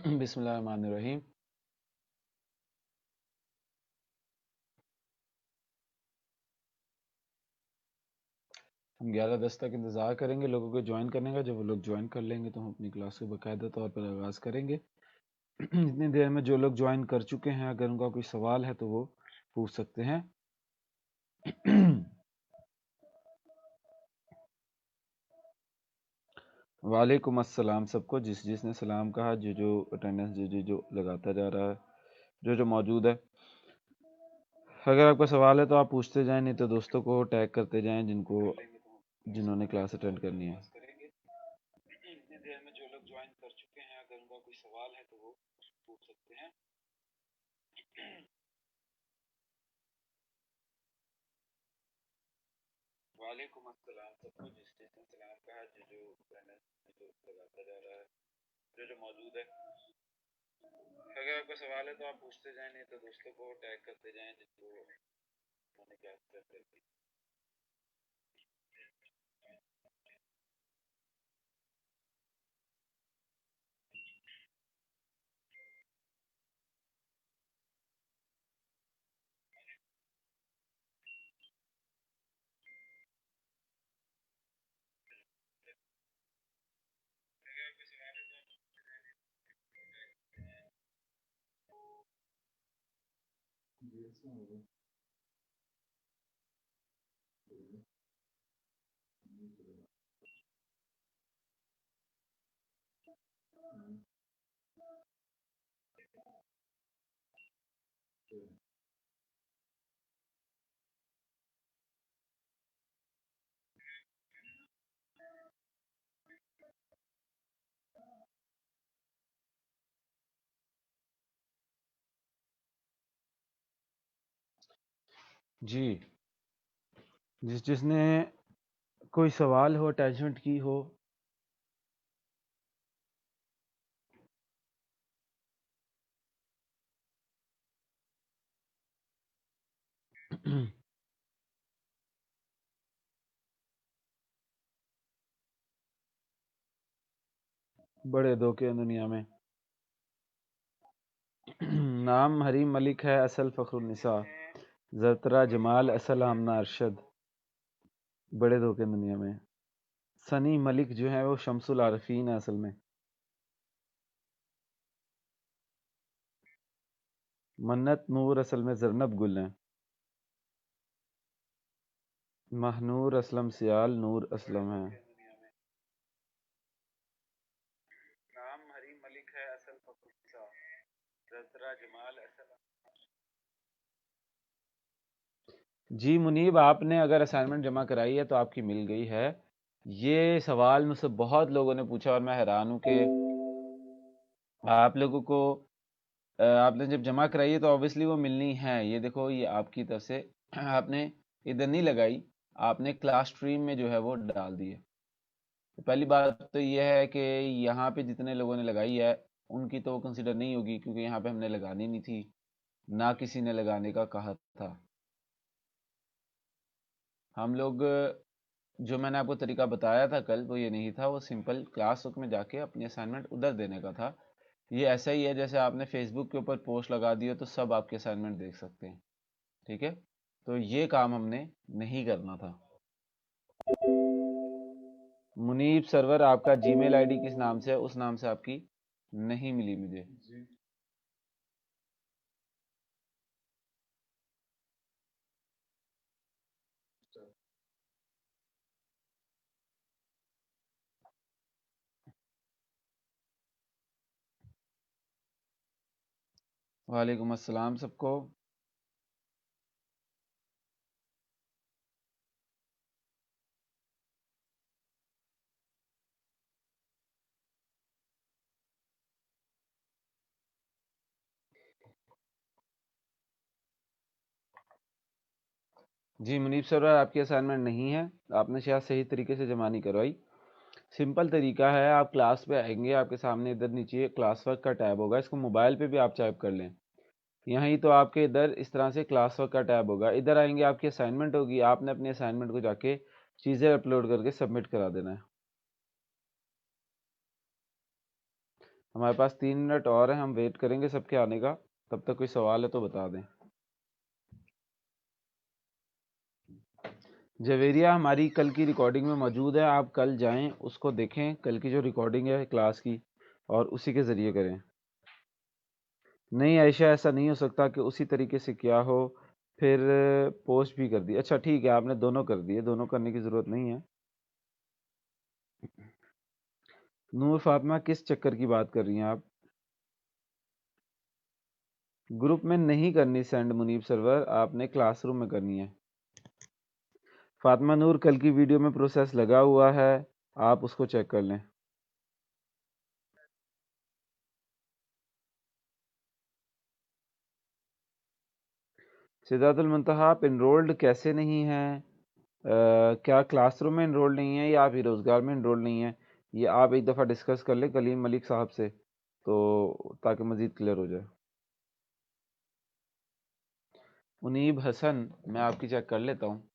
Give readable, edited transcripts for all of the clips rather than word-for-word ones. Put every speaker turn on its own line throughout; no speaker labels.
बिस्मिल्लाहिर्रहमानिर्रहीम। हम 11:10 तक इंतज़ार करेंगे लोगों को ज्वाइन करने का। जब वो लोग ज्वाइन कर लेंगे तो हम अपनी क्लास को बाकायदा तौर पर आगाज़ करेंगे। इतनी देर में जो लोग ज्वाइन कर चुके हैं, अगर उनका कोई सवाल है तो वो पूछ सकते हैं। वालेकुम अस्सलाम सबको, जिसने सलाम कहा, जो अटेंडेंस जो लगाता जा रहा है, जो मौजूद है। अगर आपका सवाल है तो आप पूछते जाएं, नहीं तो दोस्तों को टैग करते जाएं जिन्होंने क्लास अटेंड करनी है। इतनी देर में जो लोग ज्वाइन कर चुके हैं, अगर उनका कोई सवाल है तो वो पूछ सकते हैं। वालेकुम अस्सलाम सबको, जिसने सलाम कहा, जो लगाता जा रहा है, जो मौजूद है। अगर आपका सवाल है तो आप पूछते जाएं, नहीं तो दोस्तों को टैग करते जाएं जिनको उन्होंने क्या कर दी। जी, जिसने कोई सवाल हो, अटैचमेंट की हो। बड़े धोखे हैं दुनिया में। नाम हरीम मलिक है, असल फ़खरुन्निसा, ज़रतरा जमाल, असल आमना अरशद। बड़े धोखे हैं दुनिया में। सनी मलिक जो है वो शम्सुल आरफीन है असल में। मन्नत नूर असल में ज़रनब गुल है। महनूर असलम सियाल नूर असलम है। नाम हरीम मलिक है, असल फ़खरुन्निसा, ज़रतरा जमाल, असल। जी मुनीब, आपने अगर असाइनमेंट जमा कराई है तो आपकी मिल गई है। ये सवाल मुझसे बहुत लोगों ने पूछा और मैं हैरान हूँ कि आप लोगों को आपने जब जमा कराई है तो ऑब्वियसली वो मिलनी है। ये देखो, ये आपकी तरफ से आपने इधर नहीं लगाई, आपने क्लास स्ट्रीम में जो है वो डाल दी है। तो पहली बात तो ये है कि यहाँ पे जितने लोगों ने लगाई है उनकी तो कंसिडर नहीं होगी, क्योंकि यहाँ पे हमने लगानी नहीं थी, ना किसी ने लगाने का कहा था। हम लोग जो मैंने आपको तरीका बताया था कल, वो ये नहीं था। वो सिंपल क्लास में जाके अपनी असाइनमेंट उधर देने का था। ये ऐसा ही है जैसे आपने फेसबुक के ऊपर पोस्ट लगा दी हो तो सब आपके असाइनमेंट देख सकते हैं। ठीक है, तो ये काम हमने नहीं करना था। मुनीब सर्वर आपका जीमेल आईडी किस नाम से है, उस नाम से आपकी नहीं मिली मुझे। वालेकुम अस्सलाम सबको। जी मुनीब सर्वर, आपकी असाइनमेंट नहीं है, आपने शायद सही तरीके से जमा नहीं करवाई। सिंपल तरीका है, आप क्लास पे आएंगे, आपके सामने इधर नीचे क्लास वर्क का टैब होगा, इसको मोबाइल पे भी आप टाइप कर लें। यहाँ ही तो आपके इधर इस तरह से क्लास वर्क का टैब होगा, इधर आएंगे, आपकी असाइनमेंट होगी, आपने अपनी असाइनमेंट को जाके चीज़ें अपलोड करके सबमिट करा देना है। हमारे पास 3 मिनट और हैं, हम वेट करेंगे सबके आने का। तब तक कोई सवाल है तो बता दें। जवेरिया हमारी कल की रिकॉर्डिंग में मौजूद है, आप कल जाएं उसको देखें, कल की जो रिकॉर्डिंग है क्लास की, और उसी के ज़रिए करें। नहीं आयशा, ऐसा नहीं हो सकता कि उसी तरीके से क्या हो, फिर पोस्ट भी कर दी। अच्छा ठीक है, आपने दोनों कर दिए, दोनों करने की ज़रूरत नहीं है। नूर फातिमा, किस चक्कर की बात कर रही हैं आप? ग्रुप में नहीं करनी सेंड मुनीब सरवर, आपने क्लासरूम में करनी है। फातिमा नूर, कल की वीडियो में प्रोसेस लगा हुआ है, आप उसको चेक कर लें। सिद्धार्थुल मुंतहा, आप इनरोल्ड कैसे नहीं हैं? क्या क्लासरूम में इनरोल नहीं है या आप रोज़गार में इनरोल नहीं है? ये आप एक दफ़ा डिस्कस कर लें कलीम मलिक साहब से, तो ताकि मज़ीद क्लियर हो जाए। मुनीब हसन, मैं आपकी चेक कर लेता हूँ।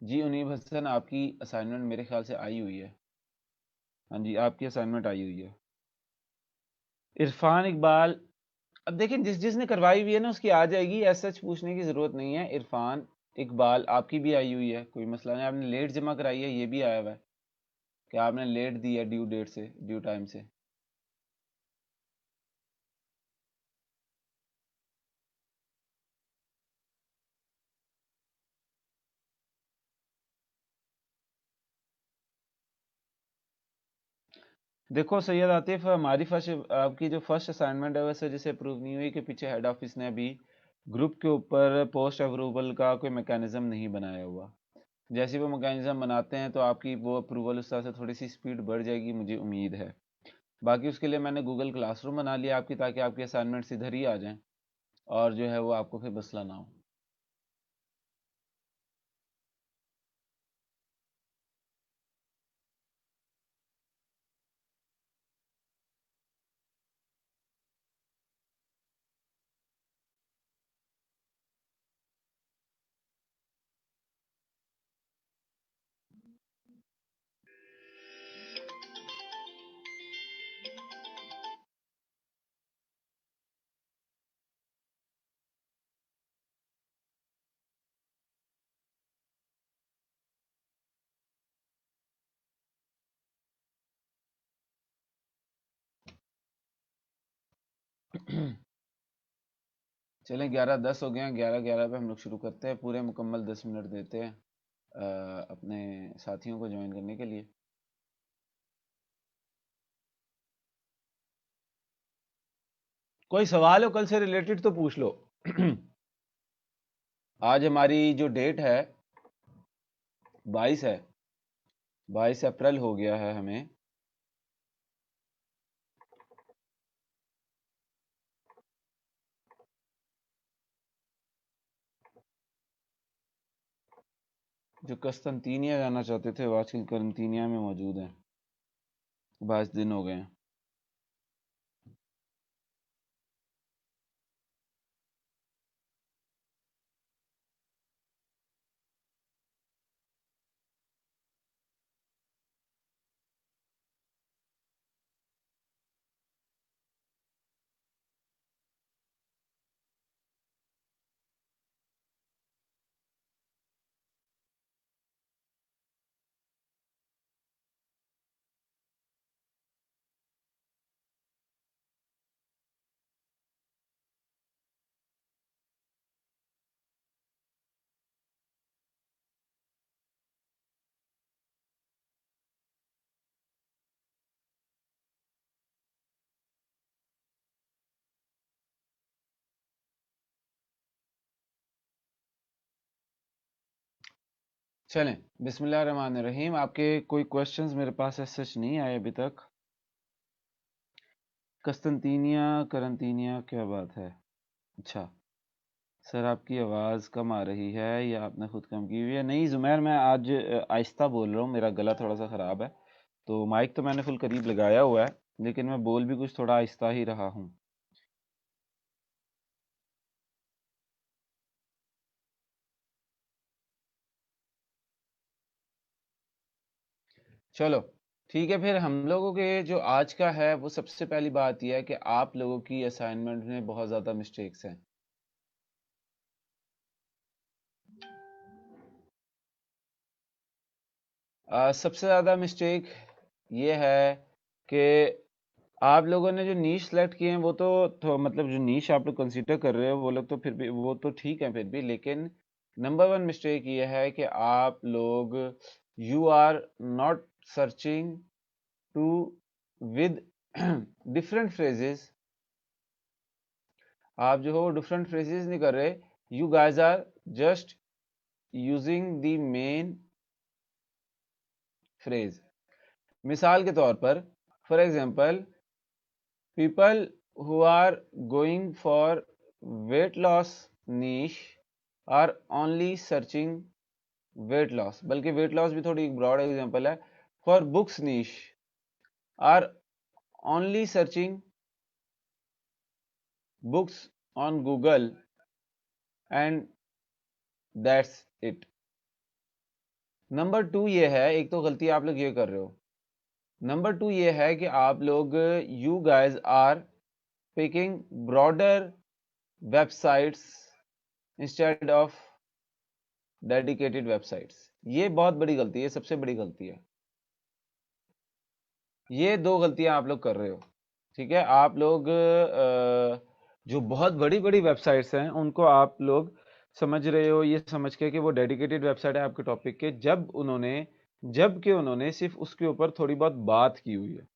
जी मुनीब हसन, आपकी असाइनमेंट मेरे ख्याल से आई हुई है। हाँ जी, आपकी असाइनमेंट आई हुई है। इरफान इकबाल, अब देखें जिसने करवाई हुई है ना उसकी आ जाएगी, ऐसा सच पूछने की ज़रूरत नहीं है। इरफान इकबाल, आपकी भी आई हुई है, कोई मसला नहीं। आपने लेट जमा कराई है, ये भी आया हुआ है कि आपने लेट दी है ड्यू डेट से, ड्यू टाइम से। देखो सैयद आतिफ, हमारी फर्स्ट आपकी जो फर्स्ट असाइनमेंट है वैसे जिसे अप्रूव नहीं हुई कि पीछे हेड ऑफिस ने अभी ग्रुप के ऊपर पोस्ट अप्रूवल का कोई मैकेनिज्म नहीं बनाया हुआ। जैसे वो मैकेनिज्म बनाते हैं तो आपकी वो अप्रूवल उस तरह से थोड़ी सी स्पीड बढ़ जाएगी, मुझे उम्मीद है। बाकी उसके लिए मैंने गूगल क्लासरूम बना लिया आपकी, ताकि आपकी असाइनमेंट्स इधर ही आ जाएं और जो है वो आपको फिर मसला ना हो। चलें, 11:10 हो गए हैं, 11:11 पे हम लोग शुरू करते हैं। पूरे मुकम्मल 10 मिनट देते हैं अपने साथियों को ज्वाइन करने के लिए। कोई सवाल हो कल से रिलेटेड तो पूछ लो। आज हमारी जो डेट है 22 है, 22 अप्रैल हो गया है हमें। जो कस्तंतीनिया जाना चाहते थे वो आजकल करंतीनिया में मौजूद हैं। 22 दिन हो गए हैं। चलें, बिस्मिल्लाहिर्रहमानिर्रहीम। आपके कोई क्वेश्चंस मेरे पास सच नहीं आए अभी तक। कस्तंतीनिया करंतीनिया क्या बात है? अच्छा सर, आपकी आवाज़ कम आ रही है या आपने खुद कम की हुई है? नहीं जुमैर, मैं आज आहिस्ता बोल रहा हूँ, मेरा गला थोड़ा सा ख़राब है, तो माइक तो मैंने फुल करीब लगाया हुआ है, लेकिन मैं बोल भी कुछ थोड़ा आहिस्ता ही रहा हूँ। चलो ठीक है, फिर हम लोगों के जो आज का है वो सबसे पहली बात यह है कि आप लोगों की असाइनमेंट में बहुत ज़्यादा मिस्टेक्स हैं। सबसे ज़्यादा मिस्टेक ये है कि आप लोगों ने जो नीश सेलेक्ट किए हैं वो तो मतलब जो नीश आप लोग कंसीडर कर रहे हो वो लोग तो फिर भी वो तो ठीक है फिर भी, लेकिन नंबर वन मिस्टेक ये है कि आप लोग you are not searching to with different phrases. आप जो हो डिफरेंट फ्रेजेस नहीं कर रहे, you guys are just using the main phrase. मिसाल के तौर पर, for example, people who are going for weight loss niche are only searching weight loss, बल्कि weight loss भी थोड़ी ब्रॉड एग्जांपल है। for books niche are only searching books on Google and that's it। Number two ये है, एक तो गलती आप लोग ये कर रहे हो। नंबर टू ये है कि आप लोग you guys are picking broader websites instead of dedicated websites. ये बहुत बड़ी गलती है, सबसे बड़ी गलती है। ये दो गलतियां आप लोग कर रहे हो। ठीक है, आप लोग जो बहुत बड़ी बड़ी वेबसाइट्स हैं उनको आप लोग समझ रहे हो ये समझ के कि वो डेडिकेटेड वेबसाइट है आपके टॉपिक के, जबकि उन्होंने सिर्फ उसके ऊपर थोड़ी बहुत बात की हुई है,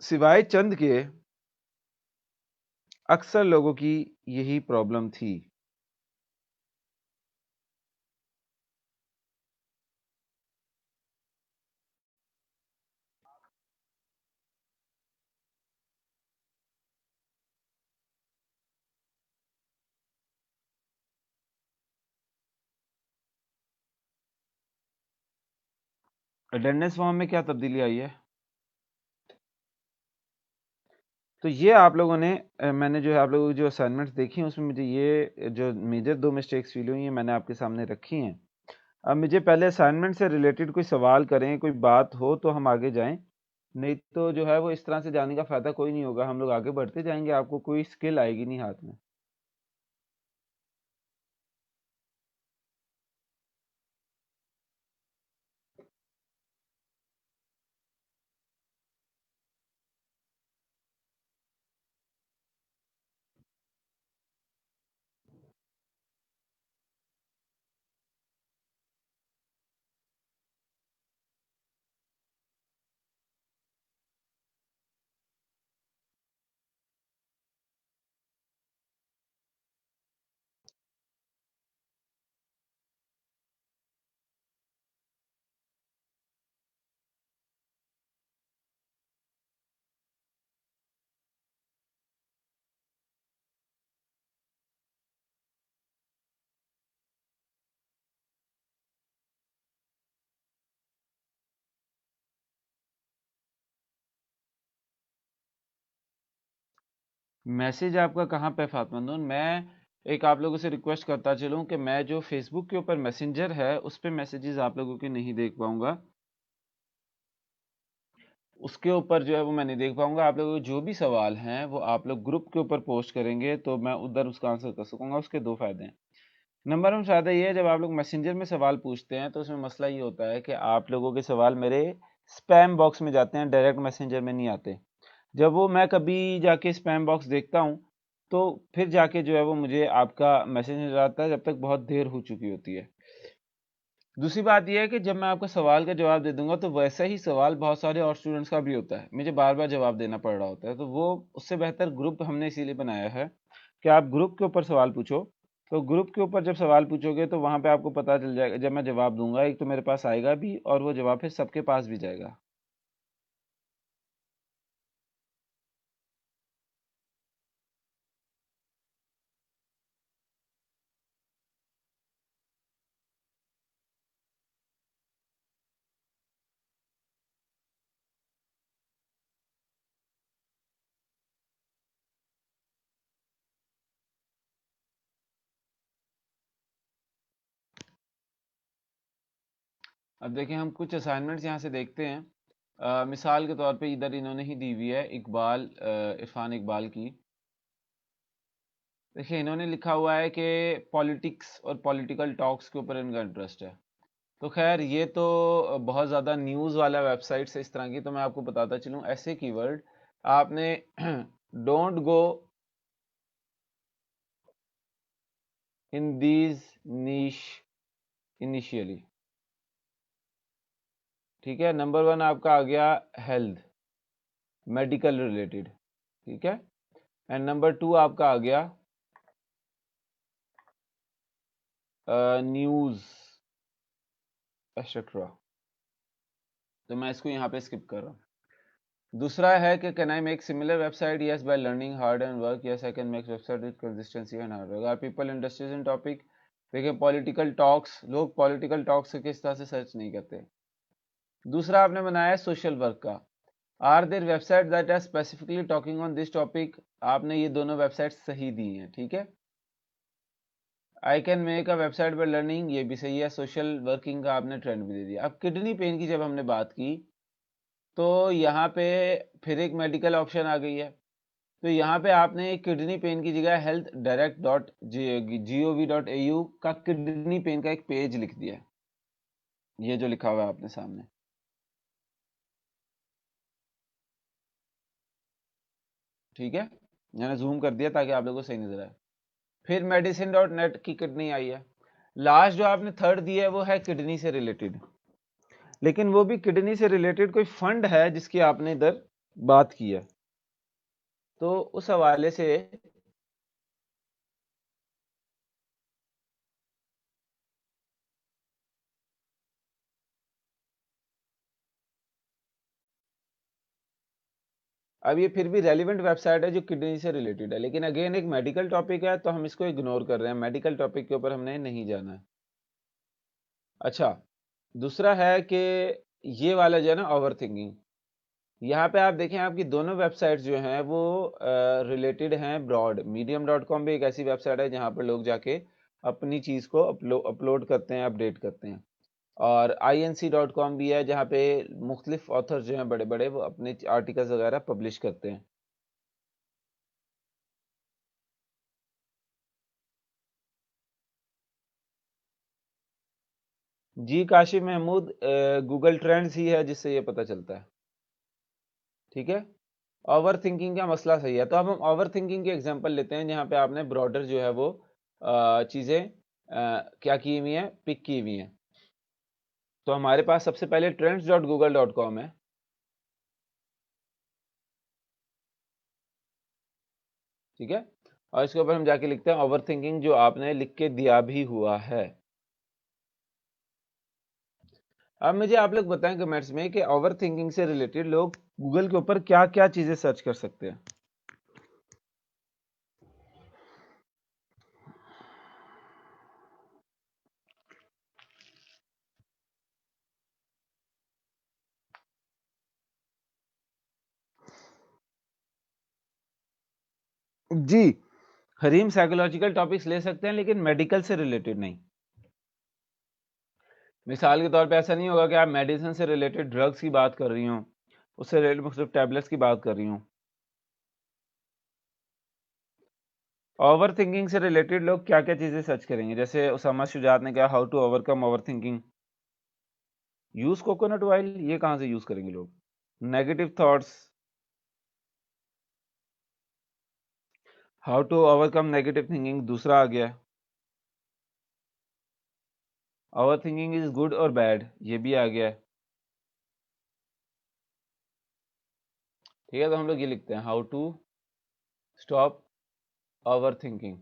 सिवाय चंद के। अक्सर लोगों की यही प्रॉब्लम थी। अटेंडेंस फॉर्म में क्या तब्दीली आई है? तो ये आप लोगों ने मैंने जो है आप लोगों की जो असाइनमेंट्स देखी हैं उसमें मुझे ये जो मेजर दो मिस्टेक्स फील हुई हैं मैंने आपके सामने रखी हैं। अब मुझे पहले असाइनमेंट से रिलेटेड कोई सवाल करें, कोई बात हो तो हम आगे जाएं, नहीं तो जो है वो इस तरह से जाने का फ़ायदा कोई नहीं होगा। हम लोग आगे बढ़ते जाएंगे, आपको कोई स्किल आएगी नहीं हाथ में। मैसेज आपका कहाँ पे फातिमा नून? मैं एक आप लोगों से रिक्वेस्ट करता चलूँ कि मैं जो फेसबुक के ऊपर मैसेंजर है उस पर मैसेजेस आप लोगों के नहीं देख पाऊंगा, उसके ऊपर जो है वो मैं नहीं देख पाऊंगा। आप लोगों के जो भी सवाल हैं वो आप लोग ग्रुप के ऊपर पोस्ट करेंगे तो मैं उधर उसका आंसर कर सकूंगा। उसके दो फायदे हैं। नंबर वन फायदा ये है, जब आप लोग मैसेंजर में सवाल पूछते हैं तो उसमें मसला ये होता है कि आप लोगों के सवाल मेरे स्पैम बॉक्स में जाते हैं, डायरेक्ट मैसेंजर में नहीं आते। जब वो मैं कभी जाके स्पैम बॉक्स देखता हूँ तो फिर जाके जो है वो मुझे आपका मैसेज नजर आता है, जब तक बहुत देर हो चुकी होती है। दूसरी बात यह है कि जब मैं आपका सवाल का जवाब दे दूंगा तो वैसा ही सवाल बहुत सारे और स्टूडेंट्स का भी होता है, मुझे बार बार जवाब देना पड़ रहा होता है। तो वो उससे बेहतर ग्रुप हमने इसीलिए बनाया है कि आप ग्रुप के ऊपर सवाल पूछो। तो ग्रुप के ऊपर जब सवाल पूछोगे तो वहां पे आपको पता चल जाएगा, जब मैं जवाब दूंगा एक तो मेरे पास आएगा भी और वो जवाब फिर सबके पास भी जाएगा। अब देखें हम कुछ असाइनमेंट्स यहाँ से देखते हैं। मिसाल के तौर पे इधर इन्होंने ही दी हुई है इकबाल, इरफान इकबाल की। देखिए इन्होंने लिखा हुआ है कि पॉलिटिक्स और पॉलिटिकल टॉक्स के ऊपर इनका इंटरेस्ट है। तो खैर ये तो बहुत ज़्यादा न्यूज़ वाला वेबसाइट है इस तरह की, तो मैं आपको बताता चलूँ ऐसे कीवर्ड आपने don't go in these niche initially. ठीक है, नंबर 1 आपका आ गया हेल्थ, मेडिकल रिलेटेड। ठीक है, एंड नंबर 2 आपका आ गया न्यूज़ एक्सेट्रा। तो मैं इसको यहाँ पे स्किप कर रहा हूँ। दूसरा है कि can I make similar website? Yes, by learning hard and work. Yes, I can make website with consistency and hard work. Are people interested in topic? देखिए पॉलिटिकल टॉक्स, लोग पॉलिटिकल टॉक्स से किस तरह से सर्च नहीं करते। दूसरा आपने बनाया है सोशल वर्क का। Are there website that are specifically talking on this topic? आपने ये दोनों वेबसाइट सही दी हैं। ठीक है, I can make a website by learning, ये भी सही है। सोशल वर्किंग का आपने ट्रेंड भी दे दिया। अब किडनी पेन की जब हमने बात की तो यहाँ पे फिर एक मेडिकल ऑप्शन आ गई है। तो यहाँ पे आपने किडनी पेन की जगह हेल्थ डायरेक्ट डॉट gov.au का किडनी पेन का एक पेज लिख दिया है, ये जो लिखा हुआ है आपने सामने। ठीक है, मैंने जूम कर दिया ताकि आप लोगों को सही नजर आए। फिर medicine.net की किडनी आई है। लास्ट जो आपने थर्ड दिया है वो है किडनी से रिलेटेड, लेकिन वो भी किडनी से रिलेटेड कोई फंड है जिसकी आपने इधर बात की है। तो उस हवाले से अब ये फिर भी रेलिवेंट वेबसाइट है जो किडनी से रिलेटेड है, लेकिन अगेन एक मेडिकल टॉपिक है तो हम इसको इग्नोर कर रहे हैं। मेडिकल टॉपिक के ऊपर हमने नहीं जाना है। अच्छा, दूसरा है कि ये वाला जो है ना ओवर थिंकिंग, यहाँ पे आप देखें आपकी दोनों वेबसाइट्स जो हैं वो रिलेटेड हैं ब्रॉड। medium.com भी एक ऐसी वेबसाइट है जहाँ पर लोग जाके अपनी चीज़ को अपलोड करते हैं, अपडेट करते हैं। और inc.com भी है जहाँ पे मुख्तलिफ ऑथर जो हैं बड़े बड़े वो अपने आर्टिकल्स वगैरह पब्लिश करते हैं। जी काशिफ महमूद, गूगल ट्रेंड्स ही है जिससे ये पता चलता है। ठीक है, ओवर थिंकिंग का मसला सही है। तो अब हम ओवर थिंकिंग के एग्जांपल लेते हैं जहाँ पे आपने ब्रॉडर जो है वो चीज़ें क्या की हुई हैं, पिक की हुई हैं। तो हमारे पास सबसे पहले trends.google.com है। ठीक है, और इसके ऊपर हम जाके लिखते हैं ओवर थिंकिंग, जो आपने लिख के दिया भी हुआ है। अब मुझे आप लोग बताएं कमेंट्स में कि ओवर थिंकिंग से रिलेटेड लोग गूगल के ऊपर क्या क्या चीज़ें सर्च कर सकते हैं। जी, हरीम साइकोलॉजिकल टॉपिक्स ले सकते हैं लेकिन मेडिकल से रिलेटेड नहीं। मिसाल के तौर पे ऐसा नहीं होगा कि आप मेडिसिन से रिलेटेड ड्रग्स की बात कर रही हूँ, उससे रिलेटेड मुख्तलिफ टैबलेट्स की बात कर रही हूँ। ओवर थिंकिंग से रिलेटेड लोग क्या क्या चीज़ें सर्च करेंगे? जैसे उसामा शुजात ने कहा how to overcome overthinking, use coconut oil, ये कहाँ से यूज करेंगे लोग? Negative thoughts, how to overcome negative thinking दूसरा आ गया। ओवर थिंकिंग इज गुड और बैड, ये भी आ गया है। ठीक है, तो हम लोग ये लिखते हैं how to stop overthinking.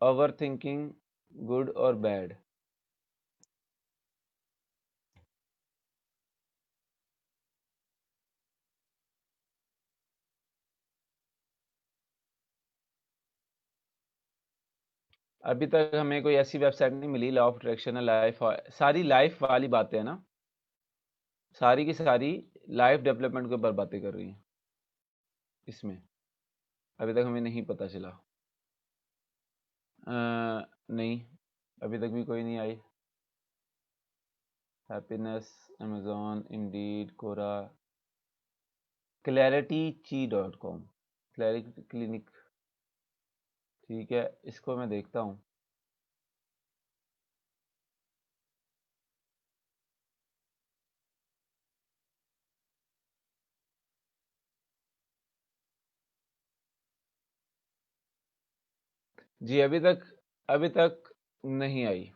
Overthinking good और बैड। अभी तक हमें कोई ऐसी वेबसाइट नहीं मिली, लॉ ऑफ अट्रैक्शन, लाइफ, सारी लाइफ वाली बातें हैं ना, सारी की सारी लाइफ डेवलपमेंट के ऊपर बातें कर रही हैं इसमें। अभी तक हमें नहीं पता चला। नहीं, अभी तक भी कोई नहीं आई। हैप्पीनेस, अमेजोन, इंडीड, कोरा, claritychi.com, क्लैरिटी क्लिनिक। ठीक है, इसको मैं देखता हूँ। जी अभी तक नहीं आई।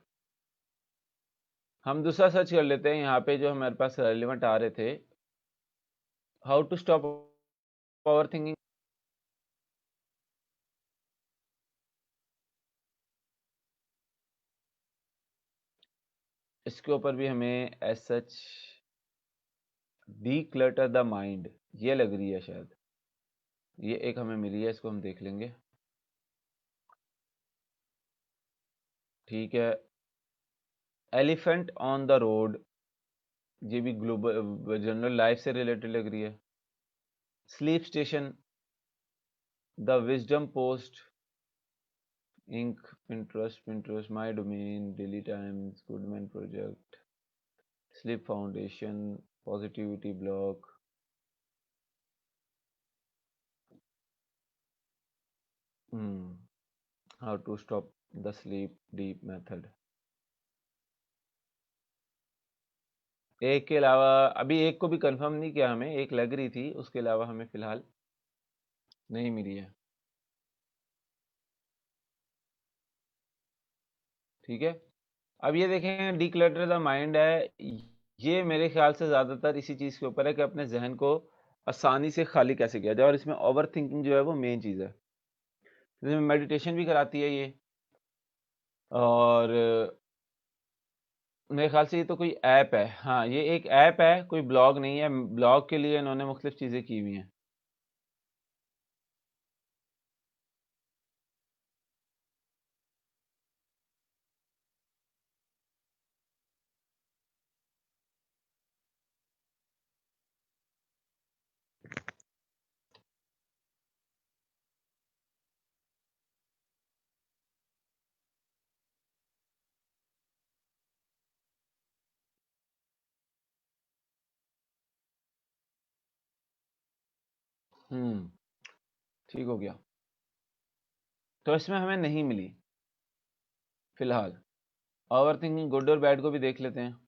हम दूसरा सर्च कर लेते हैं यहाँ पे जो हमारे पास रेलिवेंट आ रहे थे। How to stop overthinking. इसके ऊपर भी हमें as such declutter the mind ये लग रही है शायद। ये एक हमें मिली है, इसको हम देख लेंगे। ठीक है, एलिफेंट ऑन द रोड, ये भी ग्लोबल जनरल लाइफ से रिलेटेड लग रही है। Sleep Station, the Wisdom Post, Inc, Pinterest, My Domain, Daily Times, Goodman Project, Sleep Foundation, Positivity Blog. How to stop the sleep deep method. एक के अलावा अभी एक को भी कंफर्म नहीं किया, हमें एक लग रही थी, उसके अलावा हमें फिलहाल नहीं मिली है। ठीक है, अब ये देखें डिक्लटर द माइंड है, ये मेरे ख्याल से ज़्यादातर इसी चीज़ के ऊपर है कि अपने जहन को आसानी से खाली कैसे किया जाए, और इसमें ओवर थिंकिंग जो है वो मेन चीज़ है। इसमें मेडिटेशन भी कराती है ये, और मेरे ख्याल से ये तो कोई ऐप है। हाँ, ये एक ऐप है, कोई ब्लॉग नहीं है। ब्लॉग के लिए इन्होंने मुख्तलिफ चीज़ें की हुई हैं। ठीक हो गया, तो इसमें हमें नहीं मिली फिलहाल। ओवर थिंकिंग गुड और बैड को भी देख लेते हैं।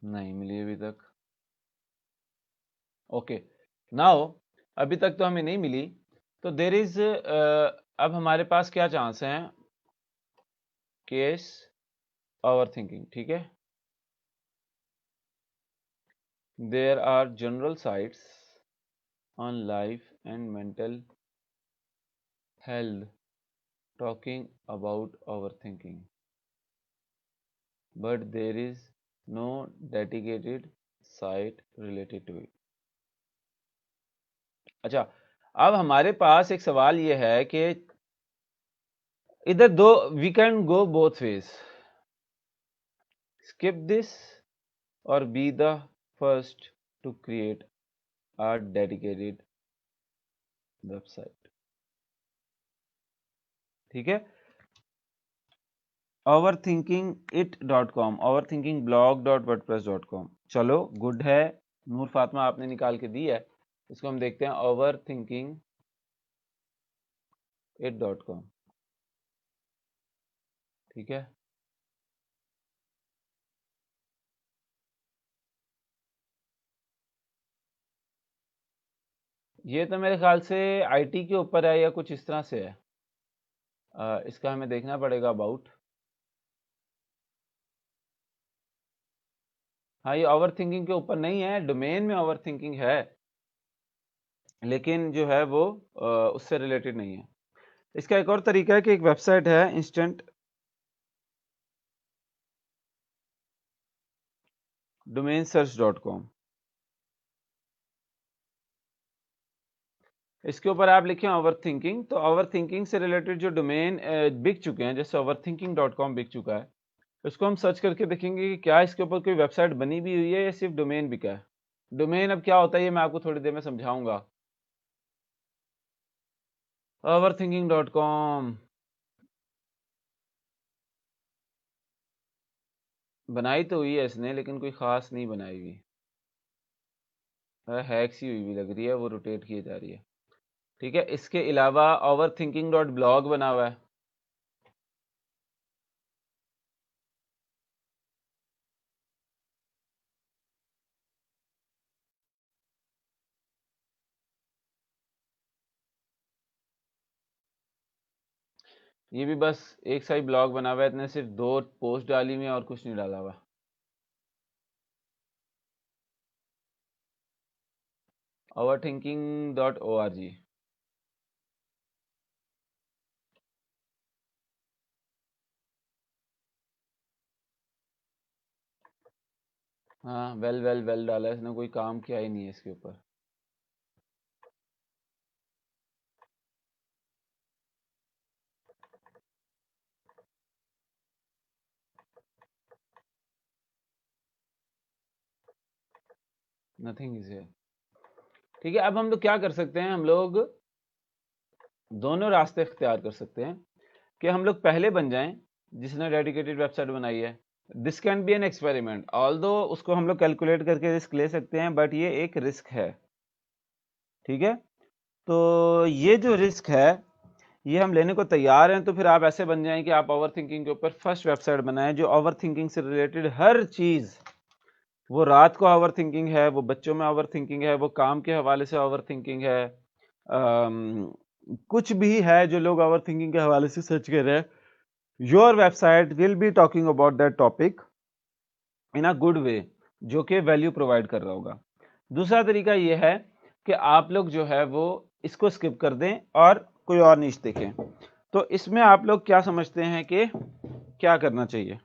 नहीं मिली अभी तक। ओके, नाउ अभी तक तो हमें नहीं मिली, तो देर इज अब हमारे पास क्या चांस हैं। केस ओवर थिंकिंग, ठीक है। There are general sites on life and mental health talking about overthinking, but there is no dedicated site related to it. अच्छा, अब हमारे पास एक सवाल ये है कि इधर दो, we can go both ways, skip this or be the first to create a dedicated website। ठीक है, overthinkingit.com, overthinkingblog.wordpress.com। चलो गुड है, नूर फातिमा आपने निकाल के दी है, इसको हम देखते हैं overthinkingit.com। ठीक है, ये तो मेरे ख्याल से आईटी के ऊपर है या कुछ इस तरह से है। इसका हमें देखना पड़ेगा अबाउट। हाँ, ये ओवर थिंकिंग के ऊपर नहीं है, डोमेन में ओवर थिंकिंग है, लेकिन जो है वो उससे रिलेटेड नहीं है। इसका एक और तरीका है कि एक वेबसाइट है इंस्टेंट डोमेन सर्च.com, इसके ऊपर आप लिखें ओवर थिंकिंग, तो ओवर थिंकिंग से रिलेटेड जो डोमेन बिक चुके हैं, जैसे overthinking.com बिक चुका है, इसको हम सर्च करके देखेंगे कि क्या इसके ऊपर कोई वेबसाइट बनी भी हुई है या सिर्फ डोमेन बिका है। डोमेन अब क्या होता है ये मैं आपको थोड़ी देर में समझाऊंगा। overthinking.com बनाई तो हुई है इसने, लेकिन कोई खास नहीं बनाई हुई, हैक सी हुई भी लग रही है, वो रोटेट की जा रही है। ठीक है, इसके अलावा overthinking.blog बना हुआ है। ये भी बस एक सा ही ब्लॉग बना हुआ है, इतने सिर्फ 2 पोस्ट डाली हुई है और कुछ नहीं डाला हुआ। overthinking.org। हाँ, वेल वेल वेल डाला है इसने, कोई काम किया ही नहीं है इसके ऊपर। नथिंग इज है। ठीक है, अब हम लोग क्या कर सकते हैं, हम लोग दोनों रास्ते इख्तियार कर सकते हैं कि हम लोग पहले बन जाएं जिसने डेडिकेटेड वेबसाइट बनाई है। This can be an experiment, although उसको हम लोग कैलकुलेट करके रिस्क ले सकते हैं, बट ये एक रिस्क है। ठीक है, तो ये जो रिस्क है ये हम लेने को तैयार हैं, तो फिर आप ऐसे बन जाएं कि आप ओवर थिंकिंग के ऊपर फर्स्ट वेबसाइट बनाएं जो ओवर थिंकिंग से रिलेटेड हर चीज, वो रात को ओवर थिंकिंग है, वो बच्चों में ओवर थिंकिंग है, वो काम के हवाले से ओवर थिंकिंग है, कुछ भी है जो लोग ओवर थिंकिंग के हवाले से सर्च कर रहे हैं, your website will be talking about that topic in a good way, जो कि वैल्यू प्रोवाइड कर रहा होगा। दूसरा तरीका यह है कि आप लोग जो है वो इसको स्किप कर दें और कोई और नीश देखें। तो इसमें आप लोग क्या समझते हैं कि क्या करना चाहिए?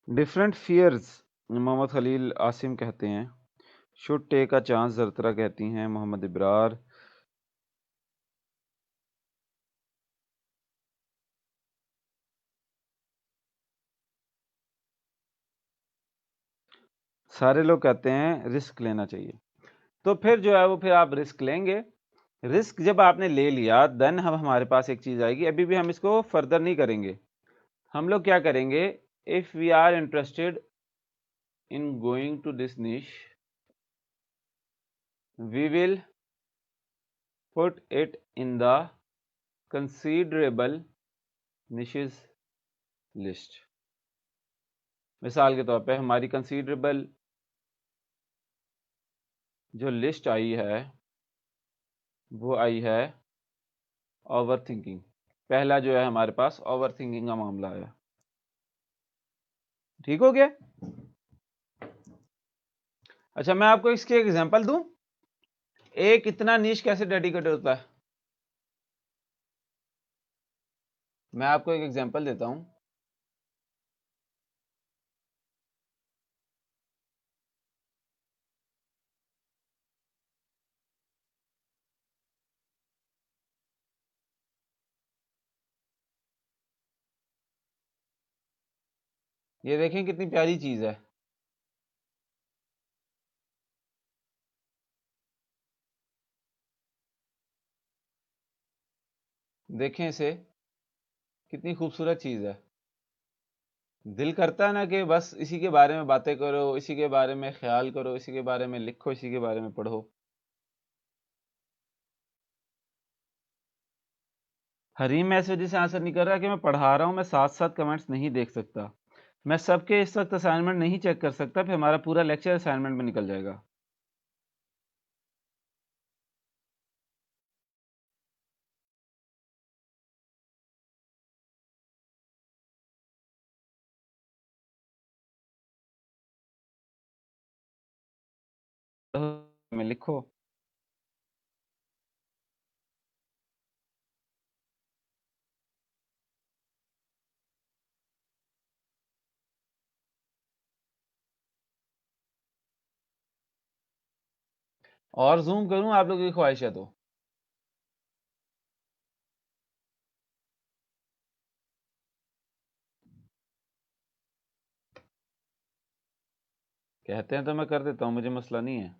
डिफरेंट फियर्स, मोहम्मद खलील आसिम कहते हैं। शुड टेक अ चांस, जरतरा कहती हैं। मोहम्मद इब्रार। सारे लोग कहते हैं रिस्क लेना चाहिए। तो फिर जो है वो फिर आप रिस्क लेंगे। रिस्क जब आपने ले लिया देन हम हमारे पास एक चीज आएगी, अभी भी हम इसको फर्दर नहीं करेंगे। हम लोग क्या करेंगे, if we are interested in going to this niche we will put it in the considerable niches list. मिसाल के तौर पे हमारी कंसीडरेबल जो लिस्ट आई है वो आई है ओवर थिंकिंग। पहला जो है हमारे पास ओवर थिंकिंग का मामला आया। ठीक हो गया? अच्छा, मैं आपको इसके एग्जांपल दूं, एक इतना नीश कैसे डेडिकेट होता है। मैं आपको एक एग्जांपल देता हूं। ये देखें कितनी प्यारी चीज है। देखें इसे, कितनी खूबसूरत चीज है। दिल करता है ना कि बस इसी के बारे में बातें करो, इसी के बारे में ख्याल करो, इसी के बारे में लिखो, इसी के बारे में पढ़ो। हरीम इस वजह से आंसर नहीं कर रहा कि मैं पढ़ा रहा हूं, मैं साथ साथ कमेंट्स नहीं देख सकता, मैं सबके इस वक्त असाइनमेंट नहीं चेक कर सकता, फिर हमारा पूरा लेक्चर असाइनमेंट में निकल जाएगा। में लिखो। और जूम करूं आप लोगों की ख्वाहिश है तो? कहते हैं तो मैं कर देता हूं, मुझे मसला नहीं है।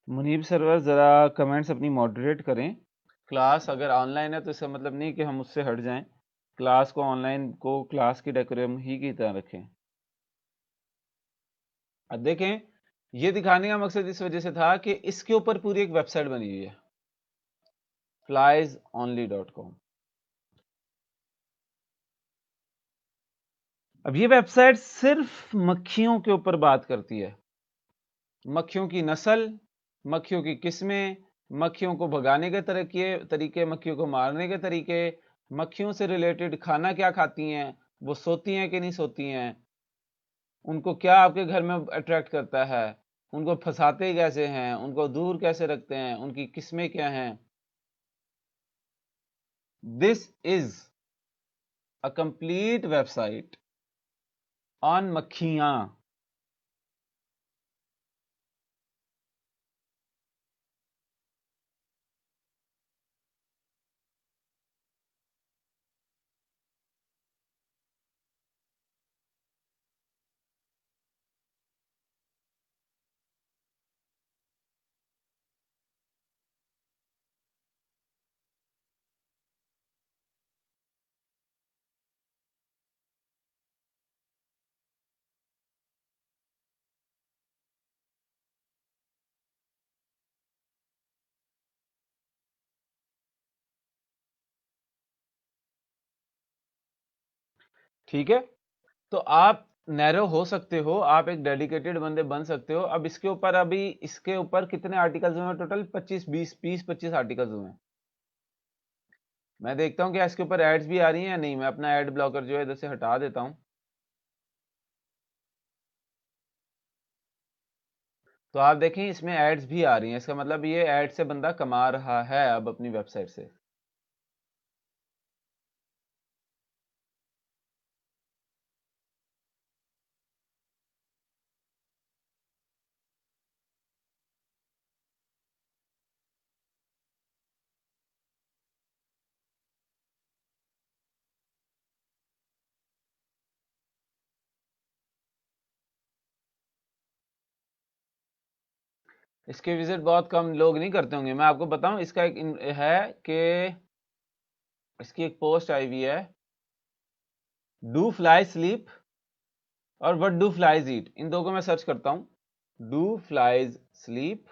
मुनीब सरवर जरा कमेंट्स अपनी मॉडरेट करें। क्लास अगर ऑनलाइन है तो इसका मतलब नहीं कि हम उससे हट जाएं, क्लास को ऑनलाइन को क्लास की डेकोरम ही की तरह रखें। अब देखें, ये दिखाने का मकसद इस वजह से था कि इसके ऊपर पूरी एक वेबसाइट बनी हुई है, fliesonly.com। अब ये वेबसाइट सिर्फ मक्खियों के ऊपर बात करती है, मक्खियों की नस्ल, मक्खियों की किस्में, मक्खियों को भगाने के तरीके, मक्खियों को मारने के तरीके, मक्खियों से रिलेटेड खाना क्या खाती हैं, वो सोती हैं कि नहीं सोती हैं, उनको क्या आपके घर में अट्रैक्ट करता है, उनको फंसाते कैसे हैं, उनको दूर कैसे रखते हैं, उनकी किस्में क्या हैं। This is a complete website on मक्खियां। ठीक है, तो आप नैरो हो सकते हो, आप एक डेडिकेटेड बंदे बन सकते हो। अब इसके ऊपर, अभी इसके ऊपर कितने आर्टिकल्स हुए हैं टोटल? 25 आर्टिकल्स हुए हैं। मैं देखता हूँ कि इसके ऊपर एड्स भी आ रही हैं या नहीं। मैं अपना एड ब्लॉकर जो है इधर से हटा देता हूँ। तो आप देखें इसमें एड्स भी आ रही हैं, इसका मतलब ये एड से बंदा कमा रहा है अब अपनी वेबसाइट से। इसके विजिट बहुत कम लोग नहीं करते होंगे। मैं आपको बताऊं, इसका एक है कि इसकी एक पोस्ट आई हुई है, डू फ्लाई स्लीप और व्हाट डू फ्लाइज ईट। इन दो को मैं सर्च करता हूं, do flies sleep,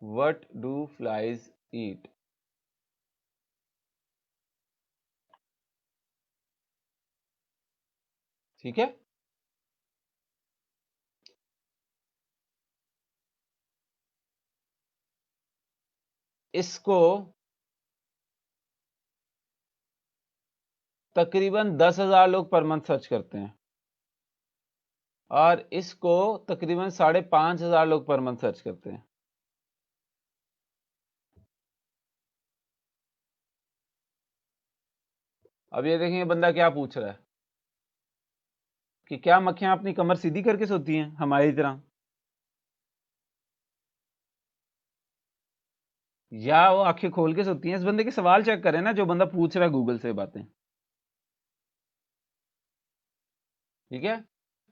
what do flies eat. ठीक है, इसको तकरीबन 10,000 लोग पर मंथ सर्च करते हैं और इसको तकरीबन 5,500 लोग पर मंथ सर्च करते हैं। अब ये देखेंगे बंदा क्या पूछ रहा है कि क्या मक्खियां अपनी कमर सीधी करके सोती हैं हमारी तरह, या वो आंखें खोल के सोती हैं? इस बंदे के सवाल चेक करें ना, जो बंदा पूछ रहा है गूगल से बातें। ठीक है,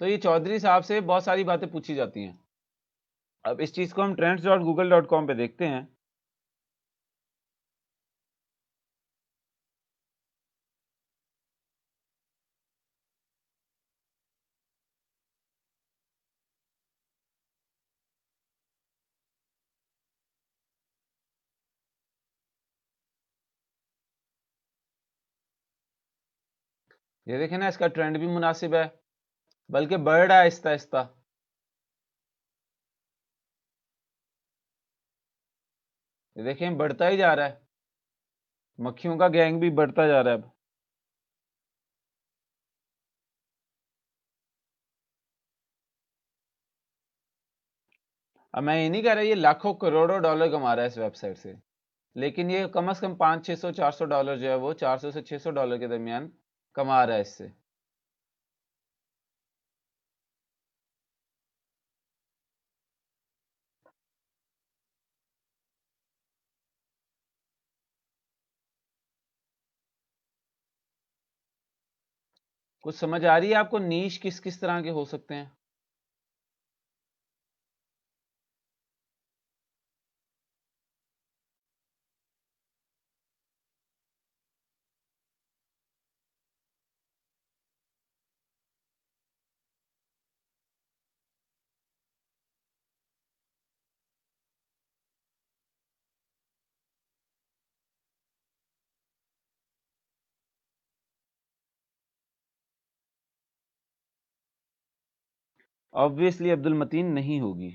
तो ये चौधरी साहब से बहुत सारी बातें पूछी जाती हैं। अब इस चीज को हम trends.google.com पे देखते हैं ये देखें ना, इसका ट्रेंड भी मुनासिब है, बल्कि बढ़ रहा है आहिस्ता आहिस्ता। ये देखें बढ़ता ही जा रहा है, मक्खियों का गैंग भी बढ़ता जा रहा है अब। अब मैं ये नहीं कह रहा ये लाखों करोड़ों डॉलर कमा रहा है इस वेबसाइट से, लेकिन ये कम से कम 500 600 400 डॉलर जो है वो 400 से 600 डॉलर के दरमियान कमा रहा है इससे। कुछ समझ आ रही है आपको नीश किस किस तरह के हो सकते हैं? ऑब्वियसली अब्दुल मतीन नहीं होगी।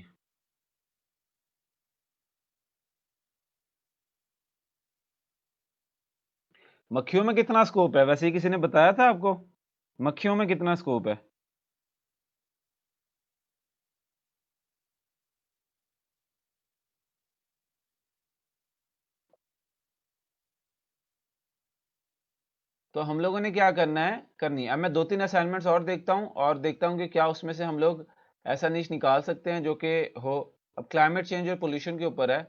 मक्खियों में कितना स्कोप है वैसे, किसी ने बताया था आपको मक्खियों में कितना स्कोप है? तो हम लोगों ने क्या करनी है। अब मैं 2-3 असाइनमेंट्स और देखता हूँ, और देखता हूँ कि क्या उसमें से हम लोग ऐसा नीश निकाल सकते हैं जो कि हो। अब क्लाइमेट चेंज और पोल्यूशन के ऊपर है।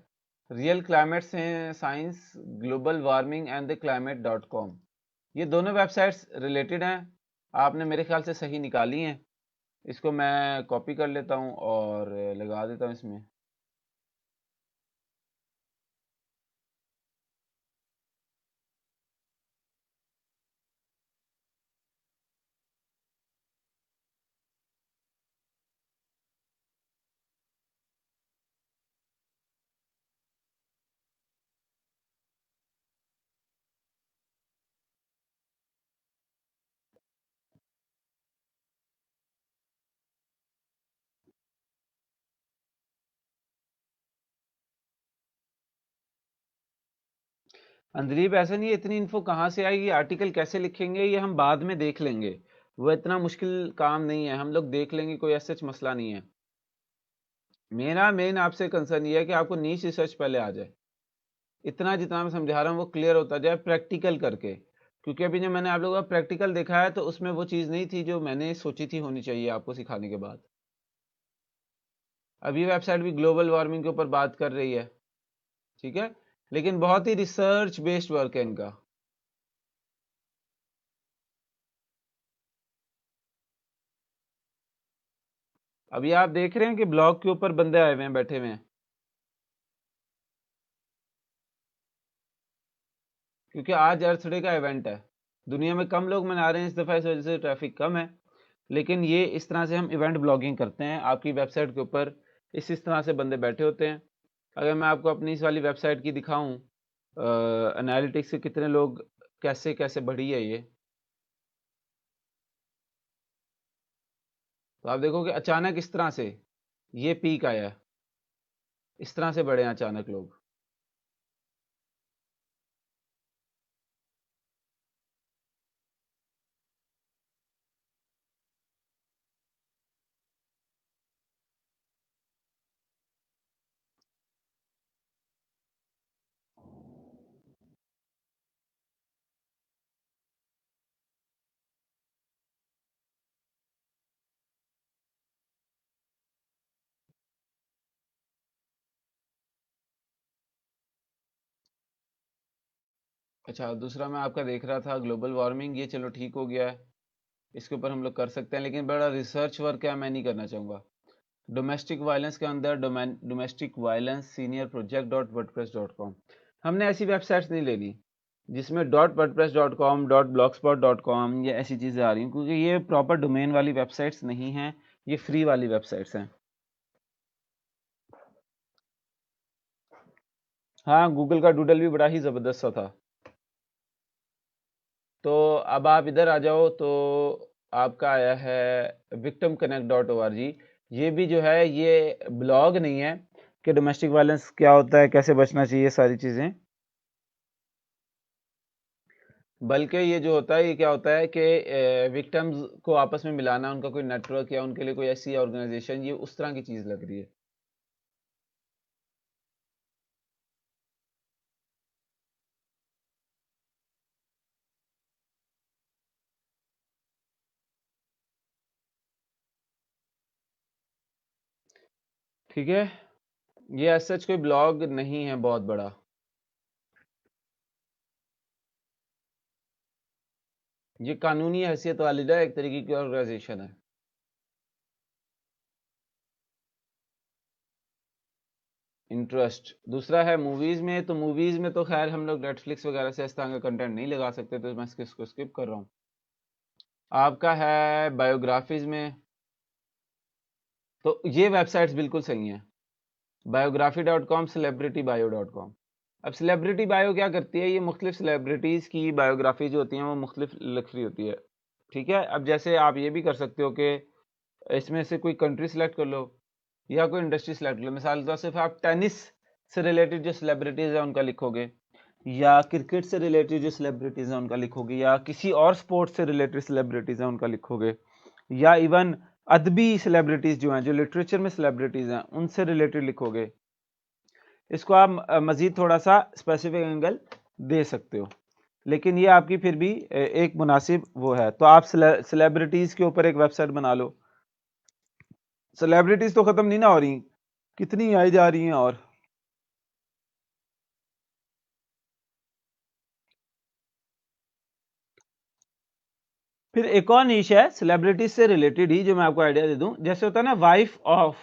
Real climate science, global warming and the climate.com, ये दोनों वेबसाइट्स रिलेटेड हैं। आपने मेरे ख्याल से सही निकाली हैं। इसको मैं कॉपी कर लेता हूँ और लगा देता हूँ इसमें। अंदलीब ऐसा नहीं है, इतनी इन्फो कहाँ से आएगी, आर्टिकल कैसे लिखेंगे ये हम बाद में देख लेंगे। वो इतना मुश्किल काम नहीं है, हम लोग देख लेंगे, कोई ऐसा मसला नहीं है। मेरा मेन आपसे कंसर्न ये है कि आपको नीश रिसर्च पहले आ जाए। इतना जितना मैं समझा रहा हूँ वो क्लियर होता जाए प्रैक्टिकल करके। क्योंकि अभी जो मैंने आप लोगों का प्रैक्टिकल देखा है तो उसमें वो चीज़ नहीं थी जो मैंने सोची थी होनी चाहिए आपको सिखाने के बाद। अभी वेबसाइट भी ग्लोबल वार्मिंग के ऊपर बात कर रही है, ठीक है, लेकिन बहुत ही रिसर्च बेस्ड वर्क है इनका। अभी आप देख रहे हैं कि ब्लॉग के ऊपर बंदे आए हुए हैं, बैठे हुए हैं, क्योंकि आज अर्थ डे का इवेंट है। दुनिया में कम लोग मना रहे हैं इस दफ़ा, इस वजह से ट्रैफिक कम है। लेकिन ये इस तरह से हम इवेंट ब्लॉगिंग करते हैं। आपकी वेबसाइट के ऊपर इस तरह से बंदे बैठे होते हैं। अगर मैं आपको अपनी इस वाली वेबसाइट की दिखाऊं, एनालिटिक्स से कितने लोग कैसे कैसे बढ़ी है ये, तो आप देखोगे अचानक इस तरह से ये पीक आया है, इस तरह से बढ़े हैं अचानक लोग। अच्छा, दूसरा मैं आपका देख रहा था ग्लोबल वार्मिंग, ये चलो ठीक हो गया है, इसके ऊपर हम लोग कर सकते हैं, लेकिन बड़ा रिसर्च वर्क है, मैं नहीं करना चाहूँगा। डोमेस्टिक वायलेंस के अंदर domestic violence senior project dot WordPress dot com, हमने ऐसी वेबसाइट्स नहीं लेनी जिसमें dot WordPress dot com dot block spot dot com या ऐसी चीज़ें आ रही हैं, क्योंकि ये प्रॉपर डोमेन वाली वेबसाइट्स नहीं हैं, ये फ्री वाली वेबसाइट्स हैं। हाँ, गूगल का डूडल भी बड़ा ही ज़बरदस्त सा था। तो अब आप इधर आ जाओ, तो आपका आया है victimconnect.org। ये भी जो है ये ब्लॉग नहीं है कि डोमेस्टिक वायलेंस क्या होता है, कैसे बचना चाहिए, सारी चीज़ें, बल्कि ये जो होता है ये क्या होता है कि विक्टिम्स को आपस में मिलाना, उनका कोई नेटवर्क या उनके लिए कोई ऐसी ऑर्गेनाइजेशन, ये उस तरह की चीज़ लग रही है। ठीक है, ये एज सच कोई ब्लॉग नहीं है बहुत बड़ा। ये कानूनी हैसियत वाली है, एक तरीके की ऑर्गेनाइजेशन है। इंटरेस्ट दूसरा है मूवीज में, तो मूवीज में तो खैर हम लोग नेटफ्लिक्स वगैरह से इस तरह का कंटेंट नहीं लगा सकते, तो मैं इसको स्किप कर रहा हूँ। आपका है बायोग्राफीज में, तो ये वेबसाइट्स बिल्कुल सही हैं, biography.com, celebrityBio.com। अब सेलिब्रिटी बायो क्या करती है, ये मुख्तलिफ सेलिब्रिटीज़ की बायोग्राफी जो होती हैं वो मुख्तलिफ लिख रही होती है। ठीक है, अब जैसे आप ये भी कर सकते हो कि इसमें से कोई कंट्री सेलेक्ट कर लो या कोई इंडस्ट्री सेलेक्ट कर लो। मिसाल के तौर सिर्फ आप टेनिस से रिलेटेड जो सेलिब्रिटीज़ हैं उनका लिखोगे, या क्रिकेट से रिलेटेड जो सेलिब्रिटीज़ हैं उनका लिखोगे, या किसी और स्पोर्ट्स से रिलेटेड सेलिब्रिटीज़ हैं उनका लिखोगे, या इवन अदबी सेलिब्रिटीज़ जो हैं, जो लिटरेचर में सेलिब्रिटीज़ हैं, उनसे रिलेटेड लिखोगे, इसको आप मज़ीद थोड़ा सा स्पेसिफिक एंगल दे सकते हो। लेकिन ये आपकी फिर भी एक मुनासिब वो है। तो आप सेलिब्रिटीज़ के ऊपर एक वेबसाइट बना लो। सेलिब्रिटीज़ तो ख़त्म नहीं ना हो रही, कितनी आई जा रही हैं। और फिर एक और नीश है सेलिब्रिटीज से रिलेटेड ही, जो मैं आपको आइडिया दे दूं। जैसे होता है ना वाइफ ऑफ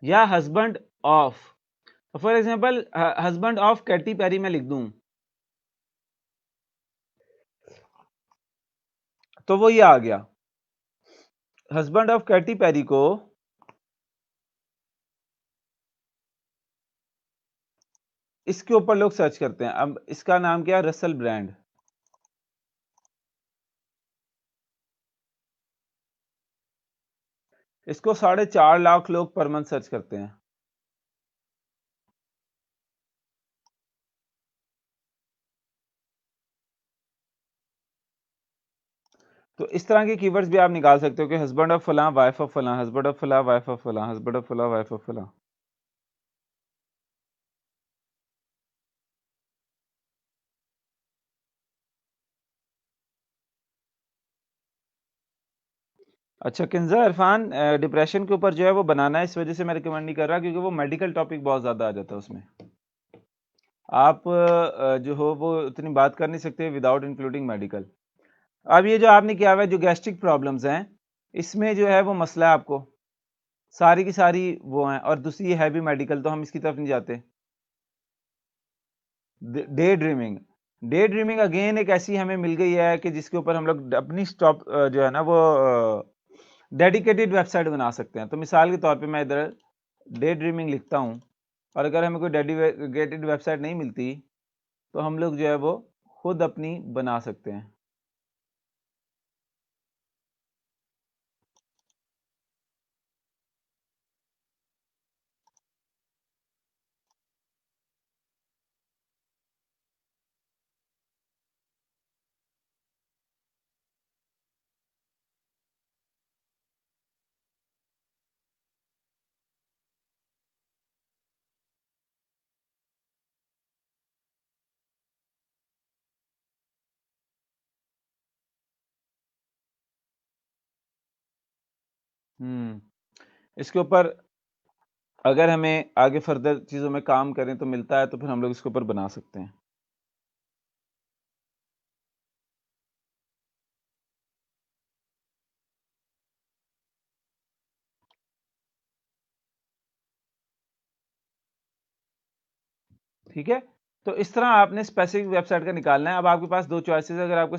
या husband of, for example husband of Katy Perry मैं लिख दूं, तो वो ये आ गया। हस्बैंड ऑफ कैटी पेरी को इसके ऊपर लोग सर्च करते हैं। अब इसका नाम क्या है, रसल ब्रांड। इसको 4.5 लाख लोग पर मंथ सर्च करते हैं। तो इस तरह के कीवर्ड्स भी आप निकाल सकते हो कि हस्बैंड ऑफ फलां, वाइफ ऑफ फलां, हस्बैंड ऑफ फलां, वाइफ ऑफ फलां, हस्बैंड ऑफ फलां, वाइफ ऑफ फलां। अच्छा, किंजा इरफान, डिप्रेशन के ऊपर जो है वो बनाना है, इस वजह से मैं रिकमेंड नहीं कर रहा, क्योंकि वो मेडिकल टॉपिक बहुत ज़्यादा आ जाता है उसमें। आप जो हो वो उतनी बात कर नहीं सकते विदाउट इंक्लूडिंग मेडिकल। अब ये जो आपने किया हुआ है, जो गैस्ट्रिक प्रॉब्लम्स हैं, इसमें जो है वो मसला है आपको, सारी की सारी वो हैं। और दूसरी है भी मेडिकल, तो हम इसकी तरफ नहीं जाते। Day dreaming, day dreaming again एक ऐसी हमें मिल गई है कि जिसके ऊपर हम लोग अपनी स्टॉप जो है ना वो डेडिकेटेड वेबसाइट बना सकते हैं। तो मिसाल के तौर पे मैं इधर डे ड्रीमिंग लिखता हूँ, और अगर हमें कोई डेडिकेटेड वेबसाइट नहीं मिलती, तो हम लोग जो है वो खुद अपनी बना सकते हैं। इसके ऊपर अगर हमें आगे फर्दर चीज़ों में काम करें तो मिलता है, तो फिर हम लोग इसके ऊपर बना सकते हैं। ठीक है, तो इस तरह आपने स्पेसिफिक वेबसाइट का निकालना है। अब आपके पास दो चॉइसेस, अगर आपको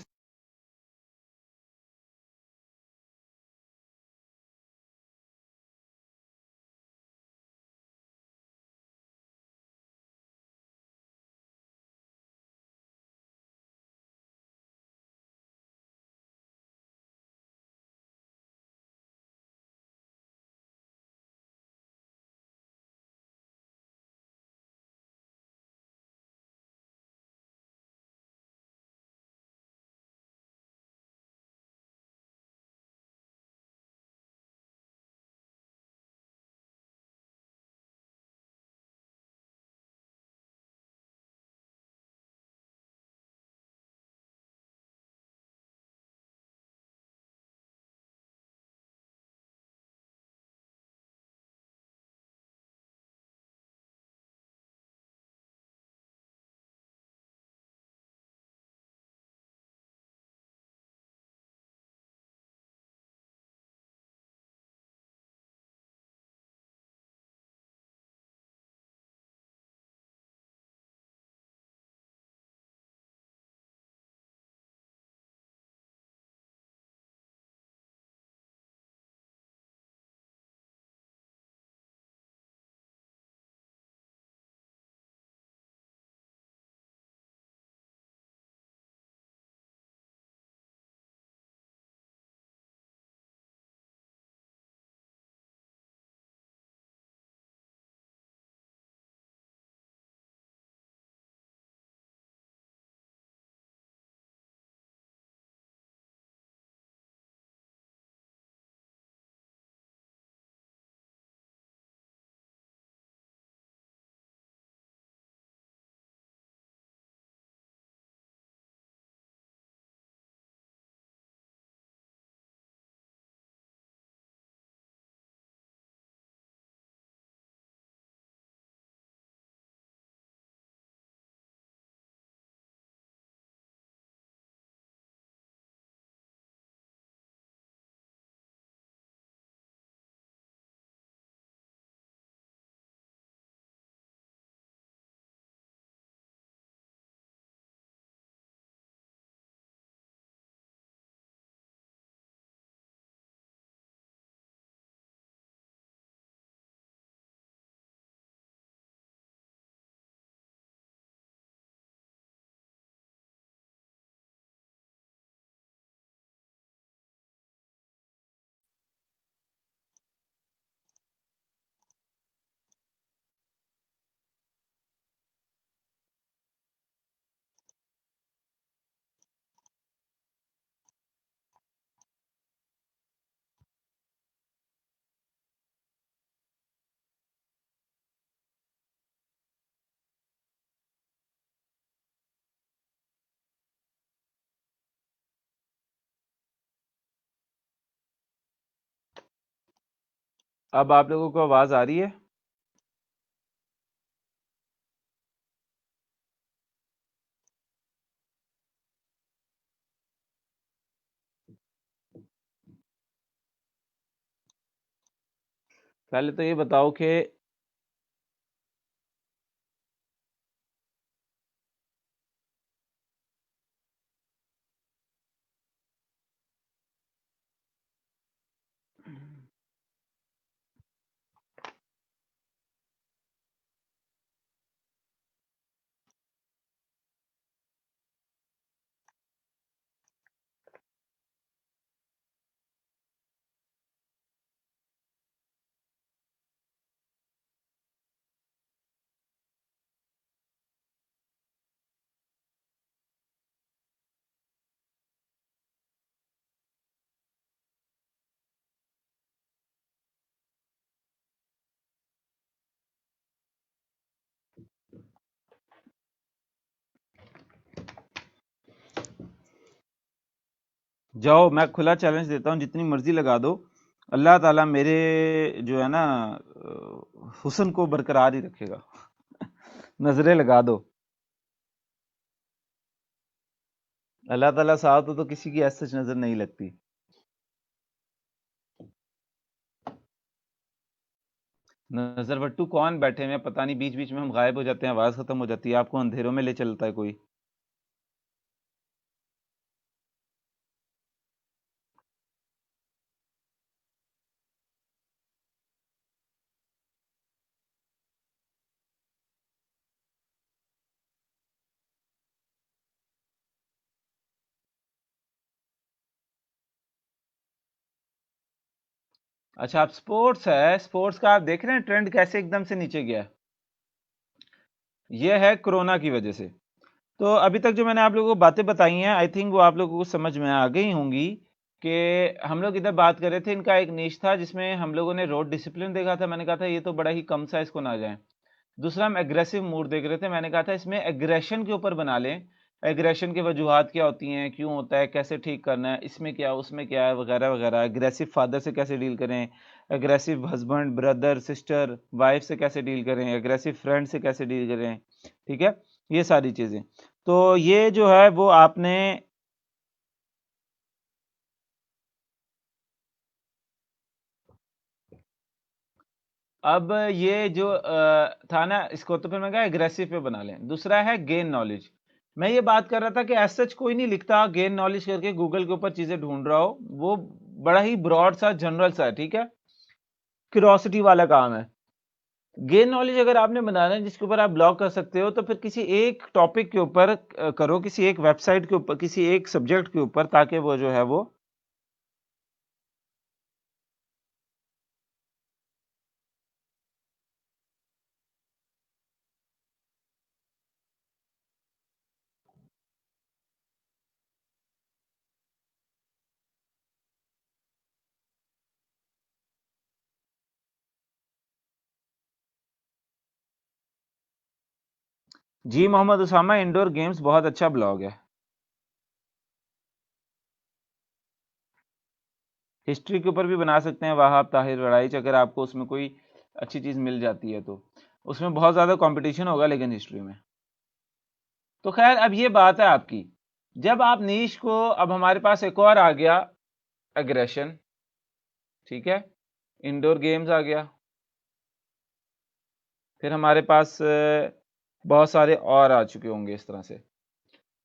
अब आप लोगों को आवाज आ रही है? पहले तो ये बताओ कि जाओ, मैं खुला चैलेंज देता हूँ, जितनी मर्जी लगा दो, अल्लाह ताला मेरे जो है ना हुस्न को बरकरार ही रखेगा। नजरें लगा दो, अल्लाह ताला साथ हो तो किसी की ऐसी सच नजर नहीं लगती। नजर बट्टू कौन बैठे हैं पता नहीं, बीच बीच में हम गायब हो जाते हैं, आवाज खत्म हो जाती है, आपको अंधेरों में ले चलता है कोई। अच्छा, आप स्पोर्ट्स है, स्पोर्ट्स का आप देख रहे हैं ट्रेंड कैसे एकदम से नीचे गया है? ये है कोरोना की वजह से। तो अभी तक जो मैंने आप लोगों को बातें बताई हैं, आई थिंक वो आप लोगों को समझ में आ गई होंगी कि हम लोग इधर बात कर रहे थे, इनका एक निश था जिसमें हम लोगों ने रोड डिसिप्लिन देखा था, मैंने कहा था ये तो बड़ा ही कम सा, इसको ना जाए। दूसरा हम एग्रेसिव मूड देख रहे थे, मैंने कहा था इसमें एग्रेशन के ऊपर बना लें, एग्रेशन की वजूहत क्या होती हैं, क्यों होता है, कैसे ठीक करना है, इसमें क्या उसमें क्या है, वगैरह वगैरह। एग्रेसिव फादर से कैसे डील करें, aggressive husband brother sister wife से कैसे डील करें, एग्रेसिव फ्रेंड से कैसे डील करें, ठीक है, ये सारी चीजें। तो ये जो है वो आपने, अब ये जो था ना, इसको तो फिर मैं कहा एग्रेसिव पे बना लें। दूसरा है गेन नॉलेज। मैं ये बात कर रहा था कि एज सच कोई नहीं लिखता गेन नॉलेज करके गूगल के ऊपर चीजें ढूंढ रहा हो, वो बड़ा ही ब्रॉड सा जनरल सा है, ठीक है, क्यूरोसिटी वाला काम है। गेन नॉलेज अगर आपने बनाना है जिसके ऊपर आप ब्लॉग कर सकते हो, तो फिर किसी एक टॉपिक के ऊपर करो, किसी एक वेबसाइट के ऊपर, किसी एक सब्जेक्ट के ऊपर, ताकि वो जो है वो। जी मोहम्मद उसामा, इंडोर गेम्स बहुत अच्छा ब्लॉग है। हिस्ट्री के ऊपर भी बना सकते हैं, वहाब ताहिर वड़ाइच, अगर आपको उसमें कोई अच्छी चीज मिल जाती है तो। उसमें बहुत ज्यादा कंपटीशन होगा लेकिन हिस्ट्री में। तो खैर, अब ये बात है आपकी, जब आप नीश को, अब हमारे पास एक और आ गया, एग्रेशन, ठीक है, इंडोर गेम्स आ गया, फिर हमारे पास बहुत सारे और आ चुके होंगे इस तरह से।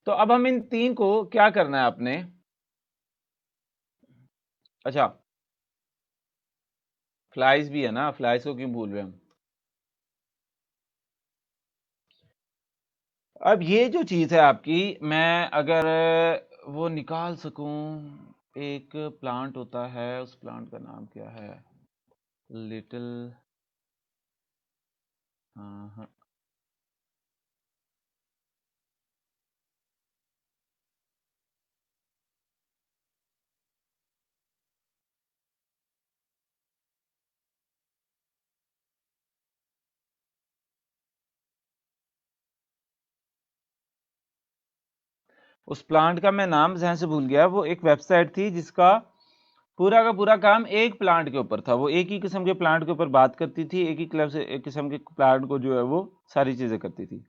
तो अब हम इन तीन को क्या करना है आपने? अच्छा, फ्लाइज भी है ना, फ्लाइज को क्यों भूल रहे हम? अब ये जो चीज है आपकी, मैं अगर वो निकाल सकूं, एक प्लांट होता है, उस प्लांट का नाम क्या है, लिटिल, हाँ हाँ, उस प्लांट का मैं नाम जहन से भूल गया, वो एक वेबसाइट थी जिसका पूरा का पूरा काम एक प्लांट के ऊपर था, वो एक ही किस्म के प्लांट के ऊपर बात करती थी, एक ही क्लब से एक किस्म के प्लांट को जो है वो सारी चीजें करती थी।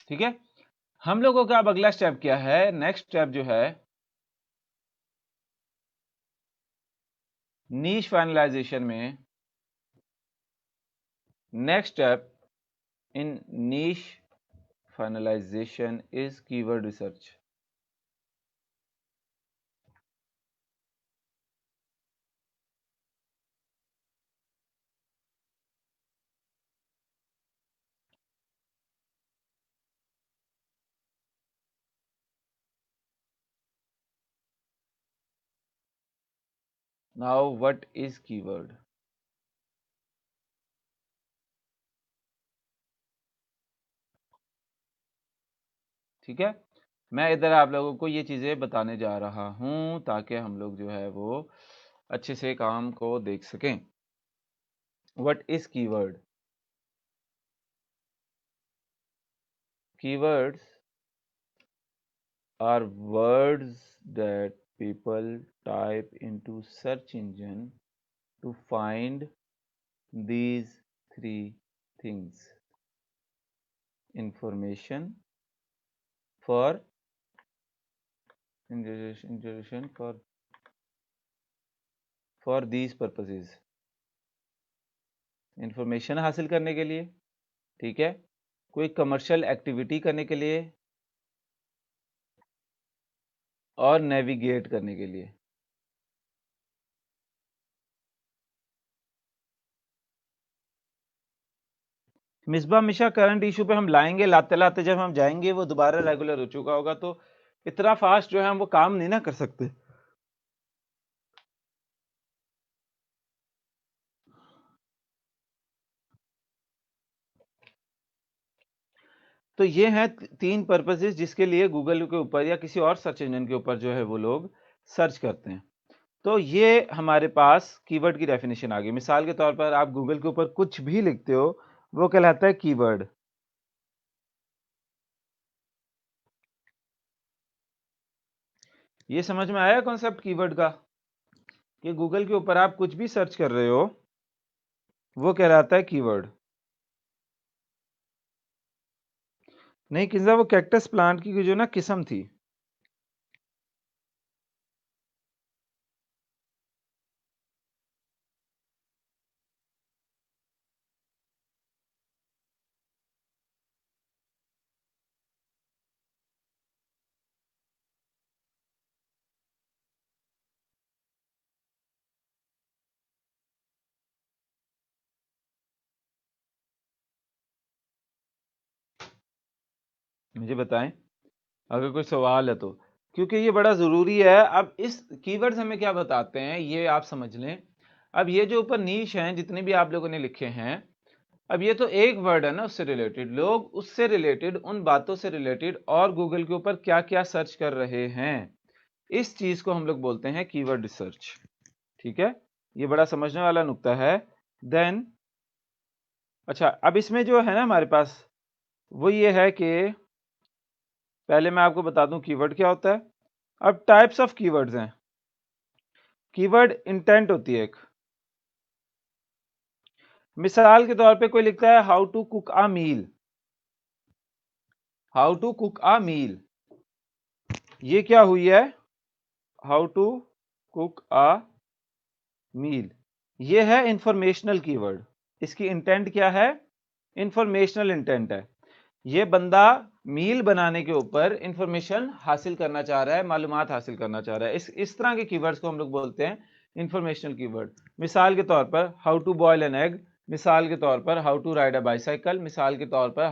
ठीक है, हम लोगों का अब अगला स्टेप क्या है, नेक्स्ट स्टेप जो है नीश फाइनलाइजेशन में, next step in niche finalisation is keyword research. Now what is keyword? ठीक है, मैं इधर आप लोगों को ये चीजें बताने जा रहा हूं ताकि हम लोग जो है वो अच्छे से काम को देख सकें। What is keyword? Keywords are words that people type into search engine to find these three things: information for information for these purposes, information हासिल करने के लिए, ठीक है, कोई कमर्शियल एक्टिविटी करने के लिए और नेविगेट करने के लिए। मिसबा मिशा करंट इशू पे हम लाएंगे, लाते लाते जब हम जाएंगे वो दोबारा रेगुलर हो चुका होगा, तो इतना फास्ट जो है हम वो काम नहीं ना कर सकते। तो ये हैं तीन पर्पसेस जिसके लिए गूगल के ऊपर या किसी और सर्च इंजन के ऊपर जो है वो लोग सर्च करते हैं। तो ये हमारे पास कीवर्ड की डेफिनेशन आ गई। मिसाल के तौर पर आप गूगल के ऊपर कुछ भी लिखते हो वो कहलाता है कीवर्ड। ये समझ में आया कॉन्सेप्ट कीवर्ड का, कि गूगल के ऊपर आप कुछ भी सर्च कर रहे हो वो कहलाता है कीवर्ड। नहीं किंजा, वो कैक्टस प्लांट की जो ना किस्म थी। मुझे बताएं अगर कोई सवाल है तो, क्योंकि ये बड़ा जरूरी है। अब इस कीवर्ड्स हमें क्या बताते हैं ये आप समझ लें। अब ये जो ऊपर नीश हैं जितने भी आप लोगों ने लिखे हैं, अब ये तो एक वर्ड है ना उससे रिलेटेड, लोग उससे रिलेटेड उन बातों से रिलेटेड और गूगल के ऊपर क्या क्या सर्च कर रहे हैं, इस चीज को हम लोग बोलते हैं कीवर्ड रिसर्च। ठीक है, ये बड़ा समझने वाला नुक्ता है। देन अच्छा, अब इसमें जो है ना हमारे पास वो ये है कि पहले मैं आपको बता दूं कीवर्ड क्या होता है। अब टाइप्स ऑफ कीवर्ड्स हैं। कीवर्ड इंटेंट होती है एक। मिसाल के तौर पे कोई लिखता है how to cook a meal, how to cook a meal, ये क्या हुई है, how to cook a meal, ये है इंफॉर्मेशनल कीवर्ड। इसकी इंटेंट क्या है, इंफॉर्मेशनल इंटेंट है। ये बंदा मील बनाने के ऊपर इंफॉर्मेशन हासिल करना चाह रहा है, मालूमात हासिल करना चाह रहा है। इस तरह के कीवर्ड्स को हम लोग बोलते हैं इंफॉर्मेशनल कीवर्ड। मिसाल के तौर पर how to boil an egg, मिसाल के तौर पर how to ride a bicycle, मिसाल के तौर पर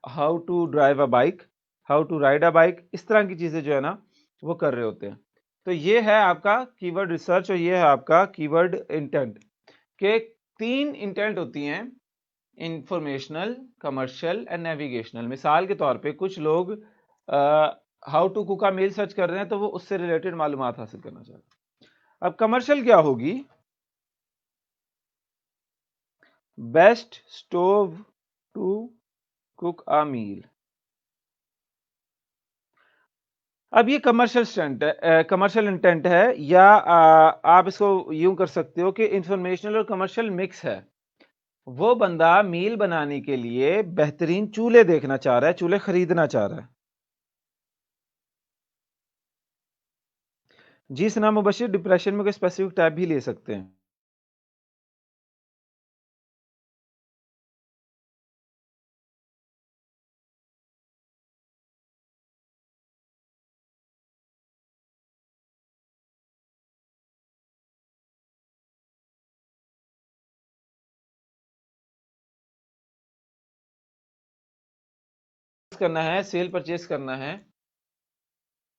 how to drive a bike, how to ride a bike, इस तरह की चीजें जो है ना वो कर रहे होते हैं। तो ये है आपका कीवर्ड रिसर्च और ये है आपका कीवर्ड इंटेंट। के तीन इंटेंट होती हैं, इंफॉर्मेशनल, कमर्शियल एंड नेविगेशनल। मिसाल के तौर पे कुछ लोग how to cook a meal search कर रहे हैं तो वो उससे रिलेटेड मालूमात हासिल करना चाहते हैं। अब कमर्शियल क्या होगी, best stove to cook a मील, अब ये कमर्शियल इंटेंट है, या आप इसको यूं कर सकते हो कि इंफॉर्मेशनल और कमर्शियल मिक्स है। वो बंदा मील बनाने के लिए बेहतरीन चूल्हे देखना चाह रहा है, चूल्हे खरीदना चाह रहा है। जी सना मुबशिर, डिप्रेशन में कोई स्पेसिफिक टाइप भी ले सकते हैं। करना है, सेल परचेस करना है,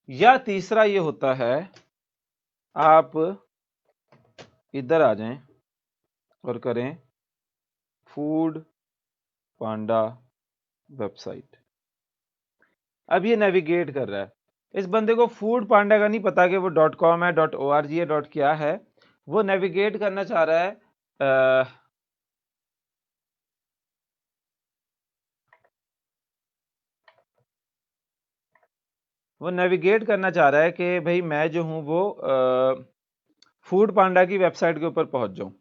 या तीसरा ये होता है आप इधर आ जाएं और करें फूड पांडा वेबसाइट। अब ये नेविगेट कर रहा है। इस बंदे को फूड पांडा का नहीं पता कि वो .com है, .org है, क्या है। वो नेविगेट करना चाह रहा है वो नेविगेट करना चाह रहा है कि भाई मैं जो हूं वो फूड पांडा की वेबसाइट के ऊपर पहुंच जाऊं।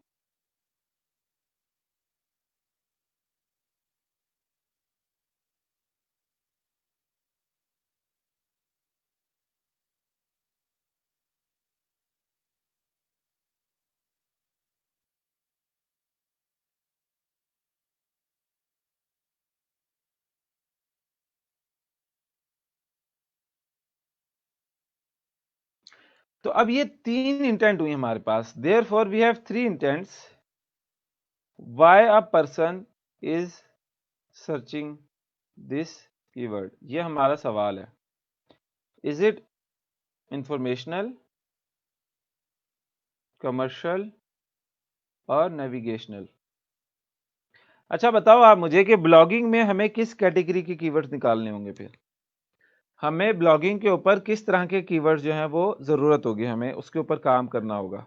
तो अब ये 3 इंटेंट हुई हमारे पास। Therefore we have 3 intents why a person is searching this keyword. ये हमारा सवाल है। इज इट इंफॉर्मेशनल, कमर्शियल और नेविगेशनल? अच्छा बताओ आप मुझे कि ब्लॉगिंग में हमें किस कैटेगरी के कीवर्ड्स निकालने होंगे? फिर हमें ब्लॉगिंग के ऊपर किस तरह के कीवर्ड्स जो हैं वो जरूरत होगी, हमें उसके ऊपर काम करना होगा।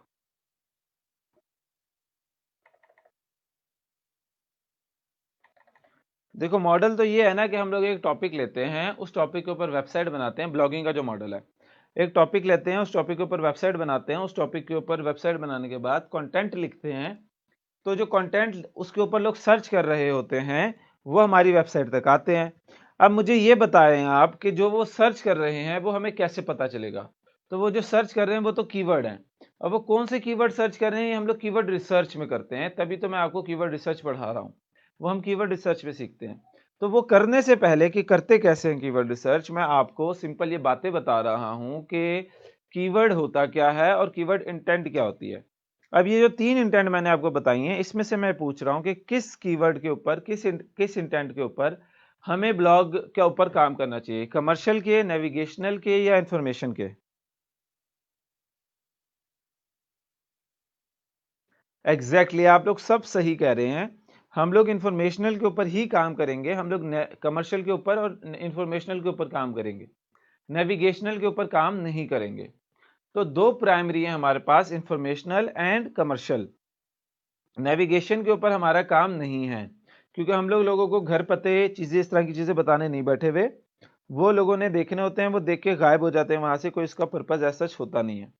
देखो मॉडल तो ये है ना कि हम लोग एक टॉपिक लेते हैं, उस टॉपिक के ऊपर वेबसाइट बनाते हैं। ब्लॉगिंग का जो मॉडल है, एक टॉपिक लेते हैं, उस टॉपिक के ऊपर वेबसाइट बनाते हैं, उस टॉपिक के ऊपर वेबसाइट बनाने के बाद कंटेंट लिखते हैं। तो जो कंटेंट उसके ऊपर लोग सर्च कर रहे होते हैं वो हमारी वेबसाइट तक आते हैं। अब मुझे ये बताएं आप कि जो वो सर्च कर रहे हैं वो हमें कैसे पता चलेगा? तो वो जो सर्च कर रहे हैं वो तो कीवर्ड हैं। अब वो कौन से कीवर्ड सर्च कर रहे हैं, हम लोग कीवर्ड रिसर्च में करते हैं, तभी तो मैं आपको कीवर्ड रिसर्च पढ़ा रहा हूँ। वो हम कीवर्ड रिसर्च में सीखते हैं। तो वो करने से पहले कि करते कैसे हैं कीवर्ड रिसर्च, मैं आपको सिंपल ये बातें बता रहा हूं कि कीवर्ड होता क्या है और कीवर्ड इंटेंट क्या होती है। अब ये जो 3 इंटेंट मैंने आपको बताई हैं, इसमें से मैं पूछ रहा हूं कि किस कीवर्ड के ऊपर, किस इंटेंट के ऊपर हमें ब्लॉग के ऊपर काम करना चाहिए, कमर्शियल के, नेविगेशनल के या इंफॉर्मेशन के? एग्जैक्टली आप लोग सब सही कह रहे हैं। हम लोग इंफॉर्मेशनल के ऊपर ही काम करेंगे, हम लोग कमर्शियल के ऊपर और इंफॉर्मेशनल के ऊपर काम करेंगे, नेविगेशनल के ऊपर काम नहीं करेंगे। तो 2 प्राइमरी है हमारे पास, इंफॉर्मेशनल एंड कमर्शियल। नेविगेशन के ऊपर हमारा काम नहीं है, क्योंकि हम लोग लोगों को घर पते चीजें, इस तरह की चीजें बताने नहीं बैठे हुए। वो लोगों ने देखने होते हैं, वो देख के गायब हो जाते हैं वहां से, कोई इसका पर्पज ऐसा होता नहीं है।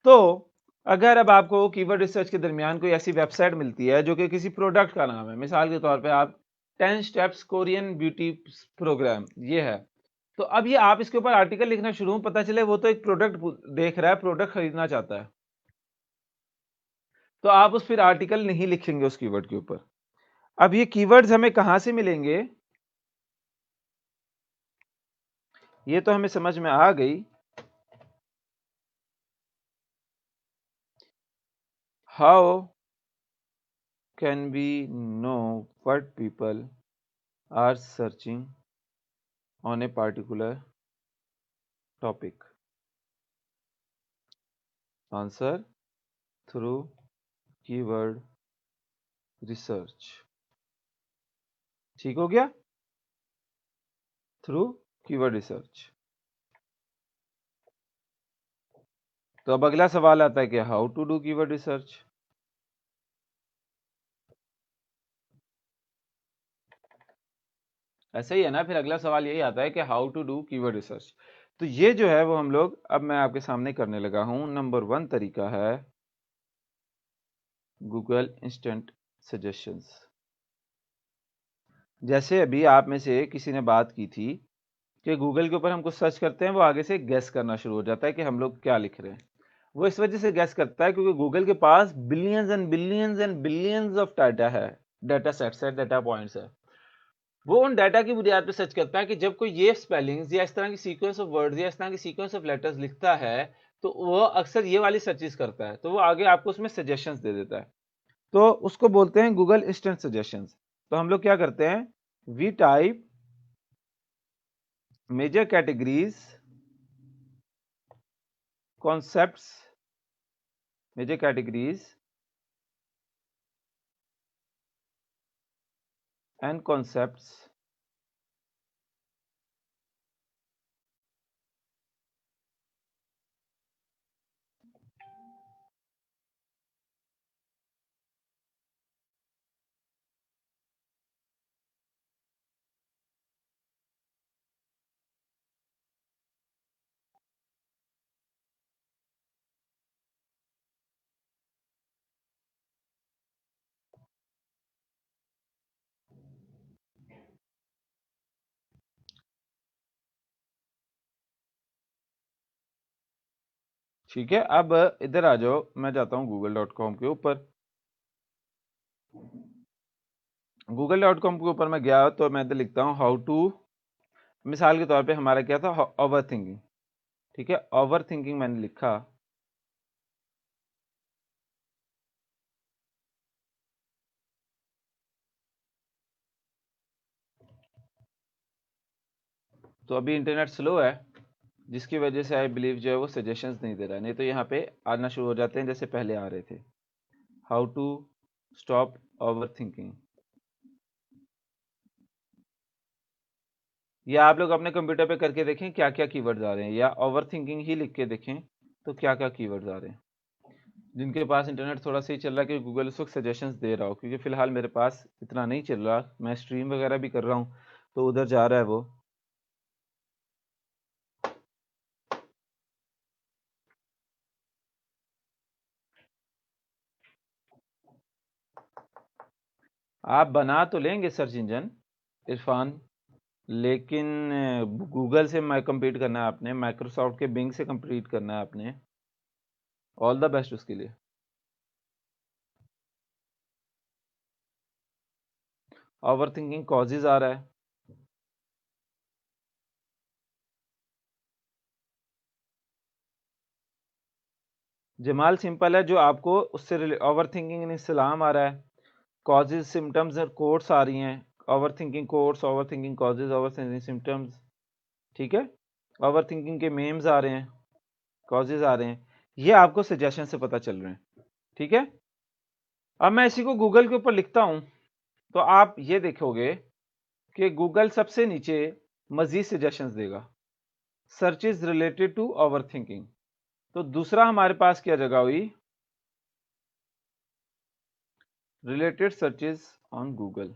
तो अगर अब आपको कीवर्ड रिसर्च के दरमियान कोई ऐसी वेबसाइट मिलती है जो कि किसी प्रोडक्ट का नाम है, मिसाल के तौर पे आप 10 स्टेप्स कोरियन ब्यूटी प्रोग्राम ये है, तो अब ये आप इसके ऊपर आर्टिकल लिखना शुरू हो, पता चले वो तो एक प्रोडक्ट देख रहा है, प्रोडक्ट खरीदना चाहता है, तो आप उस फिर आर्टिकल नहीं लिखेंगे उस कीवर्ड के ऊपर। अब ये कीवर्ड्स हमें कहां से मिलेंगे, ये तो हमें समझ में आ गई। How can we know what people are searching on a particular topic? Answer through keyword research. ठीक हो गया, थ्रू कीवर्ड रिसर्च। तो अब अगला सवाल आता है कि how to do keyword research. ऐसा ही है ना, फिर अगला सवाल यही आता है कि how to do keyword research. तो ये जो है वो हम लोग अब मैं आपके सामने करने लगा हूं। नंबर 1 तरीका है गूगल इंस्टेंट सजेशंस। जैसे अभी आप में से किसी ने बात की थी कि गूगल के ऊपर हम कुछ सर्च करते हैं, वो आगे से गैस करना शुरू हो जाता है कि हम लोग क्या लिख रहे हैं। वो इस वजह से गैस करता है क्योंकि गूगल के पास billions and billions and billions of data है, डाटा सेट्स है, डाटा पॉइंट्स है। वो उन डाटा की बुनियाद पर सर्च करता है कि जब कोई ये स्पेलिंग्स या इस तरह की सीक्वेंस ऑफ वर्ड्स या इस तरह की सीक्वेंस ऑफ लेटर्स लिखता है तो वो अक्सर ये वाली सर्चेस करता है, तो वो आगे आपको उसमें सजेशंस दे देता है। तो उसको बोलते हैं गूगल इंस्टेंट सजेशंस। तो हम लोग क्या करते हैं, we type major categories, concepts, major categories and concepts ठीक है। अब इधर आ जाओ, मैं जाता हूं google.com के ऊपर। google.com के ऊपर मैं गया तो मैं इधर लिखता हूं हाउ टू, मिसाल के तौर पे हमारा क्या था, ओवर थिंकिंग। ठीक है, ओवर थिंकिंग मैंने लिखा। तो अभी इंटरनेट स्लो है जिसकी वजह से आई बिलीव जो है वो सजेशंस नहीं दे रहा है, नहीं तो यहाँ पे आना शुरू हो जाते हैं जैसे पहले आ रहे थे। How to stop overthinking, या आप लोग अपने कंप्यूटर पे करके देखें क्या क्या कीवर्ड्स आ रहे हैं, या ओवर थिंकिंग ही लिख के देखें तो क्या क्या कीवर्ड्स आ रहे हैं। जिनके पास इंटरनेट थोड़ा सही चल रहा है कि गूगल उस वक्त सजेशंस दे रहा हो, क्योंकि फिलहाल मेरे पास इतना नहीं चल रहा, मैं स्ट्रीम वगैरह भी कर रहा हूँ तो उधर जा रहा है वो। आप बना तो लेंगे सर्च इंजन इरफान, लेकिन गूगल से कम्पीट करना है आपने, माइक्रोसॉफ्ट के बिंग से कम्पीट करना है आपने। ऑल द बेस्ट उसके लिए। ओवर थिंकिंग कॉजेज आ रहा है। जमाल सिंपल है, जो आपको उससे ओवर थिंकिंग इस्लाम आ रहा है। कॉजेज सिम्टम्स और कोड्स आ रही हैं, over thinking codes, over thinking causes, over thinking symptoms. ठीक है, ओवर थिंकिंग के मेम्स आ रहे हैं, कॉजेज आ रहे हैं, ये आपको सजेशन से पता चल रहे हैं। ठीक है, अब मैं इसी को गूगल के ऊपर लिखता हूं तो आप ये देखोगे कि गूगल सबसे नीचे मजीद सजेशंस देगा, search is related to overthinking. तो दूसरा हमारे पास क्या जगह हुई, रिलेटेड सर्चेस ऑन गूगल।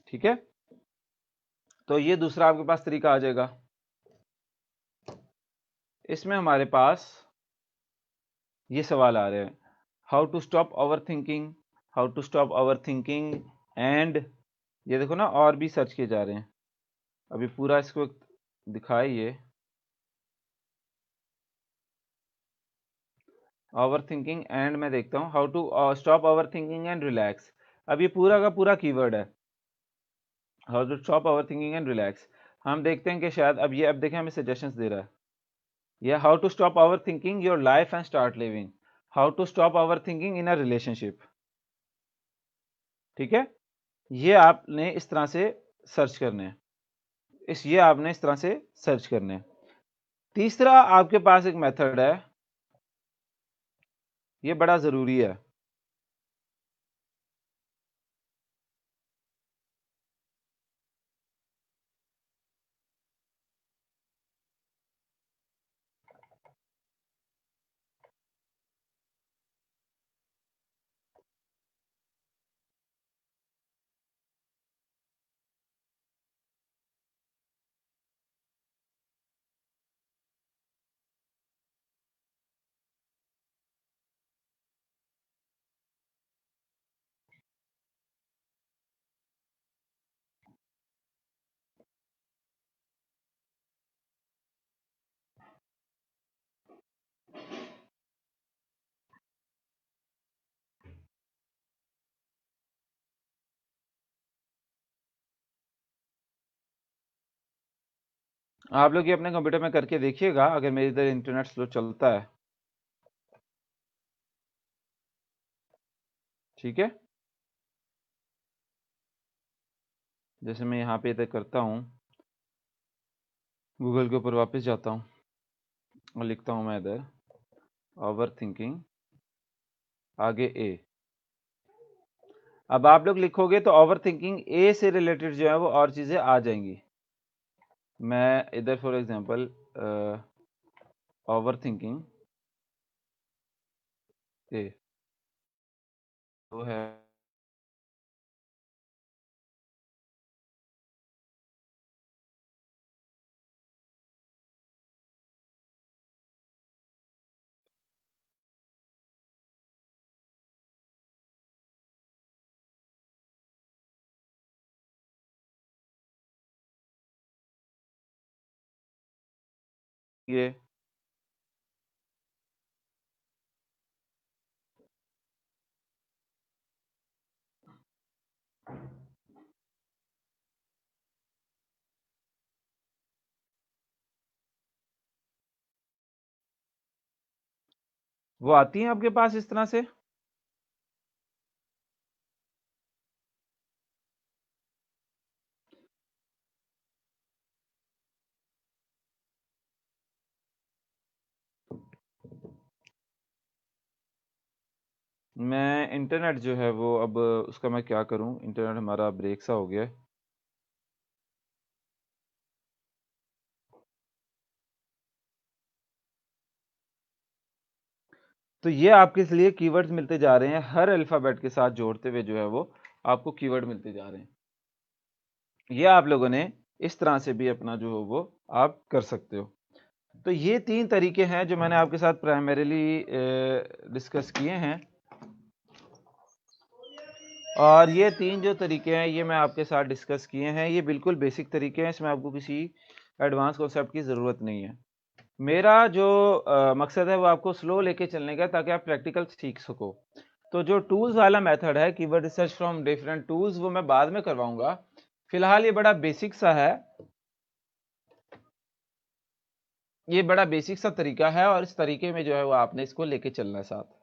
ठीक है, तो ये दूसरा आपके पास तरीका आ जाएगा। इसमें हमारे पास ये सवाल आ रहे हैं, how to stop overthinking, how to stop overthinking and, ये देखो ना और भी सर्च किए जा रहे हैं। अभी पूरा इसको दिखाए ये ओवर थिंकिंग एंड, मैं देखता हूँ how to stop overthinking and relax. अब ये पूरा का पूरा कीवर्ड है। How to stop overthinking and relax. हम देखते हैं कि शायद अब देखें हमें सजेशंस दे रहा है, या how to stop overthinking your life and start living, how to stop overthinking in a relationship. ठीक है, ये आपने इस तरह से सर्च करने हैं, ये आपने इस तरह से सर्च करने हैं। तीसरा आपके पास एक मेथड है, ये बड़ा जरूरी है। आप लोग ये अपने कंप्यूटर में करके देखिएगा, अगर मेरी इधर इंटरनेट स्लो चलता है। ठीक है, जैसे मैं यहाँ पे इधर करता हूँ, गूगल के ऊपर वापस जाता हूँ और लिखता हूँ मैं इधर ओवर थिंकिंग, आगे ए। अब आप लोग लिखोगे तो ओवर थिंकिंग ए से रिलेटेड जो है वो और चीजें आ जाएंगी। मैं इधर फॉर एग्जांपल ओवर थिंकिंग ए वो है, ये वो आती है आपके पास इस तरह से। मैं इंटरनेट जो है वो अब उसका मैं क्या करूं, इंटरनेट हमारा ब्रेक सा हो गया है। तो ये आपके लिए कीवर्ड्स मिलते जा रहे हैं, हर अल्फाबेट के साथ जोड़ते हुए जो है वो आपको कीवर्ड मिलते जा रहे हैं। ये आप लोगों ने इस तरह से भी अपना जो हो वो आप कर सकते हो। तो ये 3 तरीके हैं जो मैंने आपके साथ प्राइमरीली डिस्कस किए हैं, और ये 3 जो तरीके हैं ये मैं आपके साथ डिस्कस किए हैं। ये बिल्कुल बेसिक तरीके हैं, इसमें आपको किसी एडवांस कॉन्सेप्ट की ज़रूरत नहीं है। मेरा जो मकसद है वो आपको स्लो लेके चलने का, ताकि आप प्रैक्टिकल सीख सको। तो जो टूल्स वाला मेथड है, keyword research from different tools, वो मैं बाद में करवाऊंगा। फिलहाल ये बड़ा बेसिक सा है, ये बड़ा बेसिक सा तरीका है, और इस तरीके में जो है वो आपने इसको लेके चलना है साथ।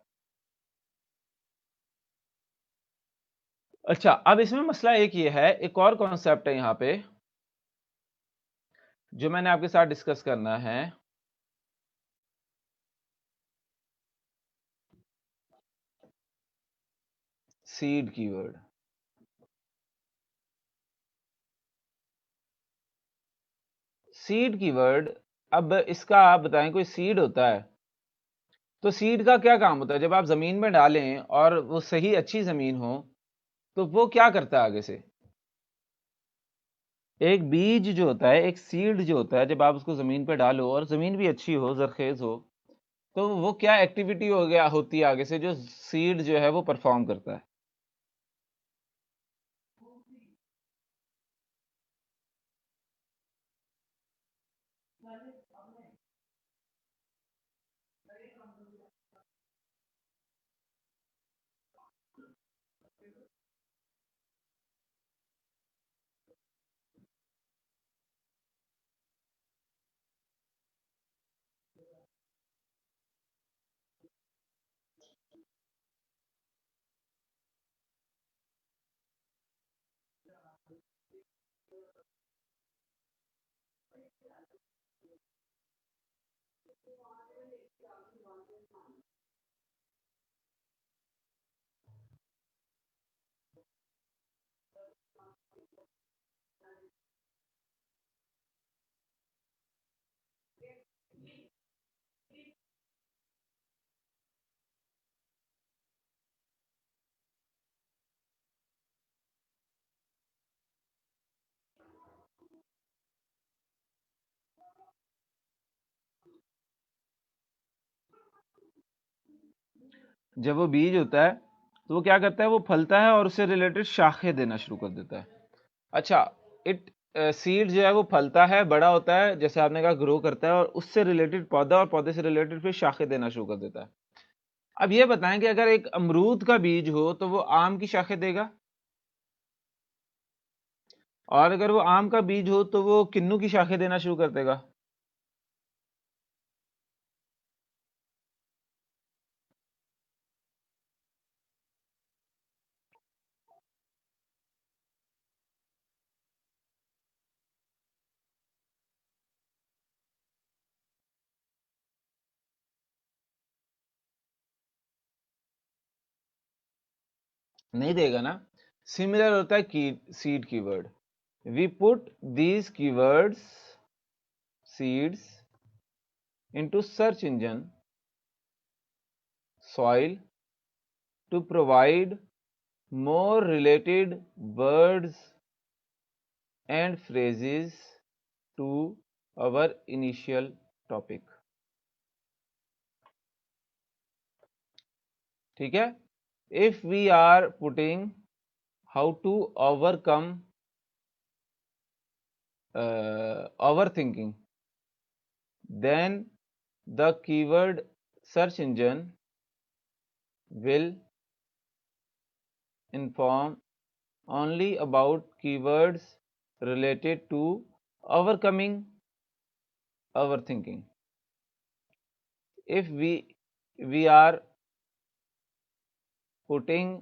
अच्छा, अब इसमें मसला एक ये है, एक और कॉन्सेप्ट है यहाँ पे जो मैंने आपके साथ डिस्कस करना है। Seed keyword. सीड कीवर्ड, अब इसका आप बताएं, कोई सीड होता है तो सीड का क्या काम होता है? जब आप जमीन में डालें और वो सही अच्छी जमीन हो तो वो क्या करता है आगे से? एक बीज जो होता है, एक सीड जो होता है, जब आप उसको जमीन पे डालो और जमीन भी अच्छी हो, जरखेज हो, तो वो क्या एक्टिविटी हो गया होती है आगे से जो सीड जो है वो परफॉर्म करता है? जब वो बीज होता है तो वो क्या करता है, वो फलता है और उससे रिलेटेड शाखें देना शुरू कर देता है। अच्छा, इट सीड जो है वो फलता है, बड़ा होता है, जैसे आपने कहा ग्रो करता है, और उससे रिलेटेड पौधा, और पौधे से रिलेटेड फिर शाखें देना शुरू कर देता है। अब ये बताएं कि अगर एक अमरूद का बीज हो तो वो आम की शाखें देगा, और अगर वो आम का बीज हो तो वो किन्नू की शाखें देना शुरू कर देगा। नहीं देगा ना। सिमिलर होता है की seed keyword. We put these keywords, seeds, into search engine soil to provide more related words and phrases to our initial topic. ठीक है? If we are putting how to overcome overthinking, then the keyword search engine will inform only about keywords related to overcoming overthinking. If we are putting